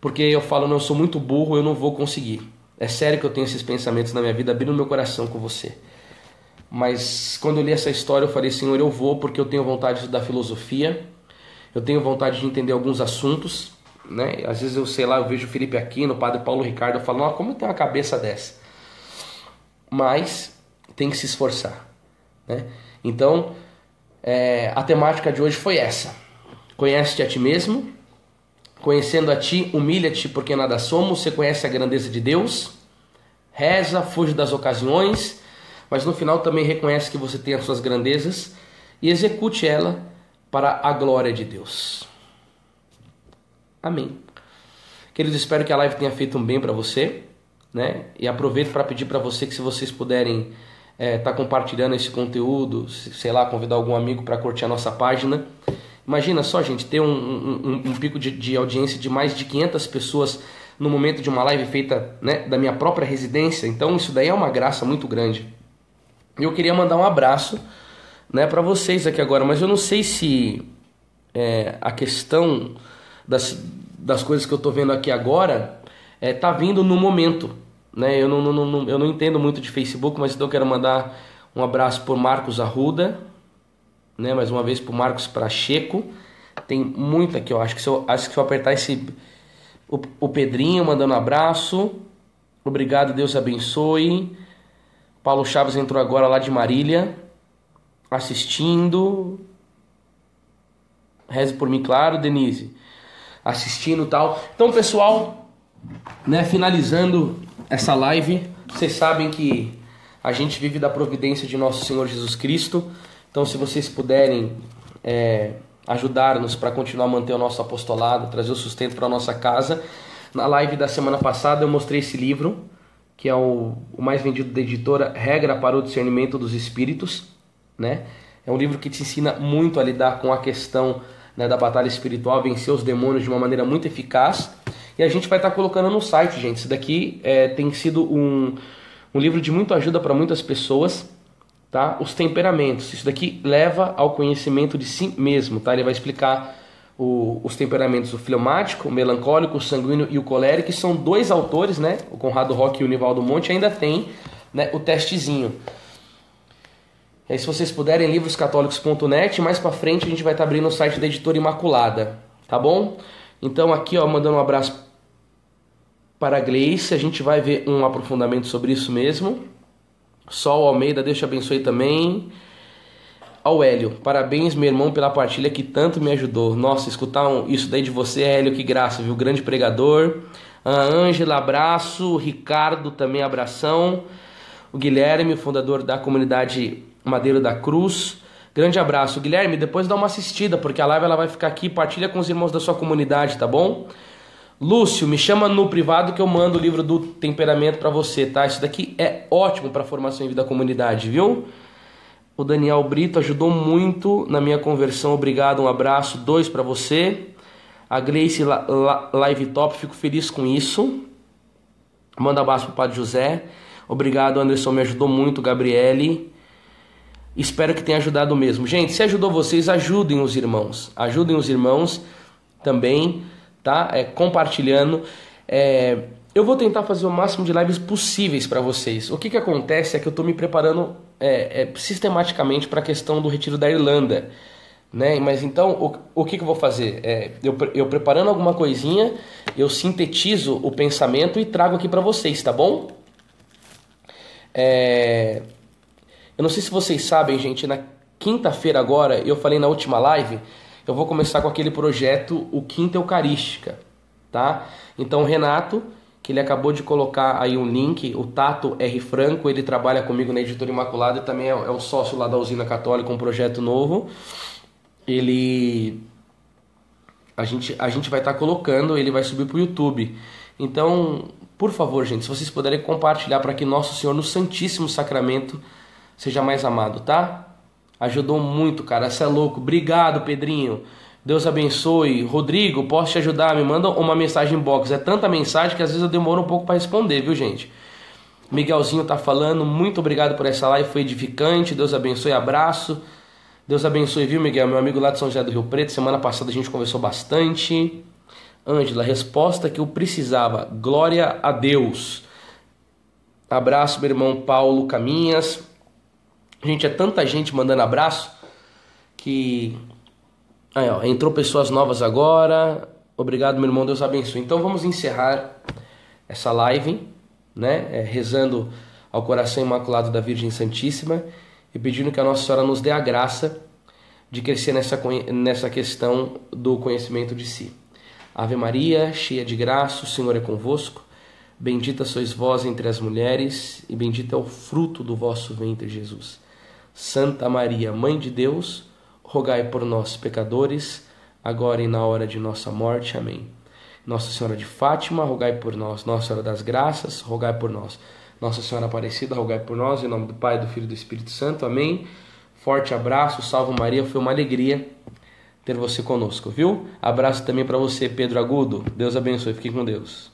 porque eu falo, não, eu sou muito burro, eu não vou conseguir. É sério que eu tenho esses pensamentos na minha vida, abrindo meu coração com você. Mas quando eu li essa história, eu falei, Senhor, eu vou porque eu tenho vontade de estudar filosofia, eu tenho vontade de entender alguns assuntos, né? Às vezes eu sei lá, eu vejo o Felipe Aquino, o Padre Paulo Ricardo, eu falo, como eu tenho uma cabeça dessa? Mas tem que se esforçar, né? Então, a temática de hoje foi essa. Conhece-te a ti mesmo. Conhecendo a ti, humilha-te porque nada somos. Você conhece a grandeza de Deus. Reza, fuge das ocasiões, mas no final também reconhece que você tem as suas grandezas e execute ela para a glória de Deus. Amém. Queridos, espero que a live tenha feito um bem para você, né? E aproveito para pedir para você que, se vocês puderem tá compartilhando esse conteúdo, sei lá, convidar algum amigo para curtir a nossa página. Imagina só, gente, ter um pico de audiência de mais de 500 pessoas no momento de uma live feita, né, da minha própria residência. Então isso daí é uma graça muito grande. Eu queria mandar um abraço, né, para vocês aqui agora, mas eu não sei se a questão das coisas que eu estou vendo aqui agora tá vindo no momento, né? Eu não entendo muito de Facebook, mas então eu quero mandar um abraço por Marcos Arruda, né? Mais uma vez por Marcos Pracheco. Tem muito aqui, ó. Acho que se eu apertar o Pedrinho mandando um abraço. Obrigado, Deus abençoe. Paulo Chaves entrou agora lá de Marília, assistindo. Reze por mim, claro, Denise. Assistindo e tal. Então, pessoal, né, finalizando essa live, vocês sabem que a gente vive da providência de nosso Senhor Jesus Cristo. Então, se vocês puderem ajudar-nos para continuar a manter o nosso apostolado, trazer o sustento para a nossa casa. Na live da semana passada eu mostrei esse livro, que é o mais vendido da editora, Regra para o Discernimento dos Espíritos, né? É um livro que te ensina muito a lidar com a questão, né, da batalha espiritual, vencer os demônios de uma maneira muito eficaz. E a gente vai estar colocando no site, gente. Isso daqui tem sido um livro de muita ajuda para muitas pessoas. Tá? Os temperamentos, isso daqui leva ao conhecimento de si mesmo, tá? Ele vai explicar os temperamentos, o fleumático, o melancólico, o sanguíneo e o colérico, que são 2 autores, né? O Conrado Roque e o Nivaldo Monte. Ainda tem, né, o testezinho. E aí, se vocês puderem, livroscatólicos.net. Mais pra frente a gente vai estar abrindo o site da Editora Imaculada, tá bom? Então aqui, ó, mandando um abraço para a Gleice. A gente vai ver um aprofundamento sobre isso mesmo. Sol Almeida, Deus te abençoe também. Ao Hélio, parabéns meu irmão pela partilha que tanto me ajudou. Nossa, escutar isso daí de você, Hélio, que graça, viu? Grande pregador. A Ângela, abraço. Ricardo, também abração. O Guilherme, fundador da comunidade Madeiro da Cruz. Grande abraço. Guilherme, depois dá uma assistida, porque a live ela vai ficar aqui. Partilha com os irmãos da sua comunidade, tá bom? Lúcio, me chama no privado que eu mando o livro do temperamento para você, tá? Isso daqui é ótimo para formação em vida da comunidade, viu? O Daniel Brito ajudou muito na minha conversão. Obrigado, um abraço. 2 para você. A Gleice Live Top, fico feliz com isso. Manda um abraço pro Padre José. Obrigado, Anderson, me ajudou muito. Gabriele, espero que tenha ajudado mesmo. Gente, se ajudou vocês, ajudem os irmãos. Ajudem os irmãos também, tá? Compartilhando. Eu vou tentar fazer o máximo de lives possíveis para vocês. O que acontece é que eu estou me preparando sistematicamente para a questão do retiro da Irlanda, né? Mas então, o que eu vou fazer? Eu preparando alguma coisinha, eu sintetizo o pensamento e trago aqui para vocês, tá bom? Eu não sei se vocês sabem, gente, na quinta-feira agora, eu falei na última live, eu vou começar com aquele projeto, o Quinta Eucarística, tá? Então o Renato, que ele acabou de colocar aí um link, o Tato R. Franco, ele trabalha comigo na Editora Imaculada e também é o sócio lá da Usina Católica, um projeto novo. A gente vai estar colocando, ele vai subir para o YouTube. Então, por favor, gente, se vocês puderem compartilhar para que Nosso Senhor no Santíssimo Sacramento seja mais amado, tá? Ajudou muito, cara, você é louco. Obrigado, Pedrinho. Deus abençoe. Rodrigo, posso te ajudar? Me manda uma mensagem box. É tanta mensagem que às vezes eu demoro um pouco para responder, viu, gente? Miguelzinho tá falando. Muito obrigado por essa live, foi edificante. Deus abençoe, abraço. Deus abençoe, viu, Miguel? Meu amigo lá de São José do Rio Preto. Semana passada a gente conversou bastante. Ângela, resposta que eu precisava. Glória a Deus. Abraço, meu irmão Paulo Caminhas. Gente, é tanta gente mandando abraço que... Aí, ó, entrou pessoas novas agora. Obrigado, meu irmão, Deus abençoe. Então vamos encerrar essa live, né? Rezando ao coração imaculado da Virgem Santíssima e pedindo que a Nossa Senhora nos dê a graça de crescer nessa questão do conhecimento de si. Ave Maria, cheia de graça, o Senhor é convosco. Bendita sois vós entre as mulheres e bendito é o fruto do vosso ventre, Jesus. Santa Maria, Mãe de Deus, rogai por nós, pecadores, agora e na hora de nossa morte. Amém. Nossa Senhora de Fátima, rogai por nós. Nossa Senhora das Graças, rogai por nós. Nossa Senhora Aparecida, rogai por nós. Em nome do Pai, do Filho e do Espírito Santo. Amém. Forte abraço, salve Maria. Foi uma alegria ter você conosco, viu? Abraço também para você, Pedro Agudo. Deus abençoe. Fique com Deus.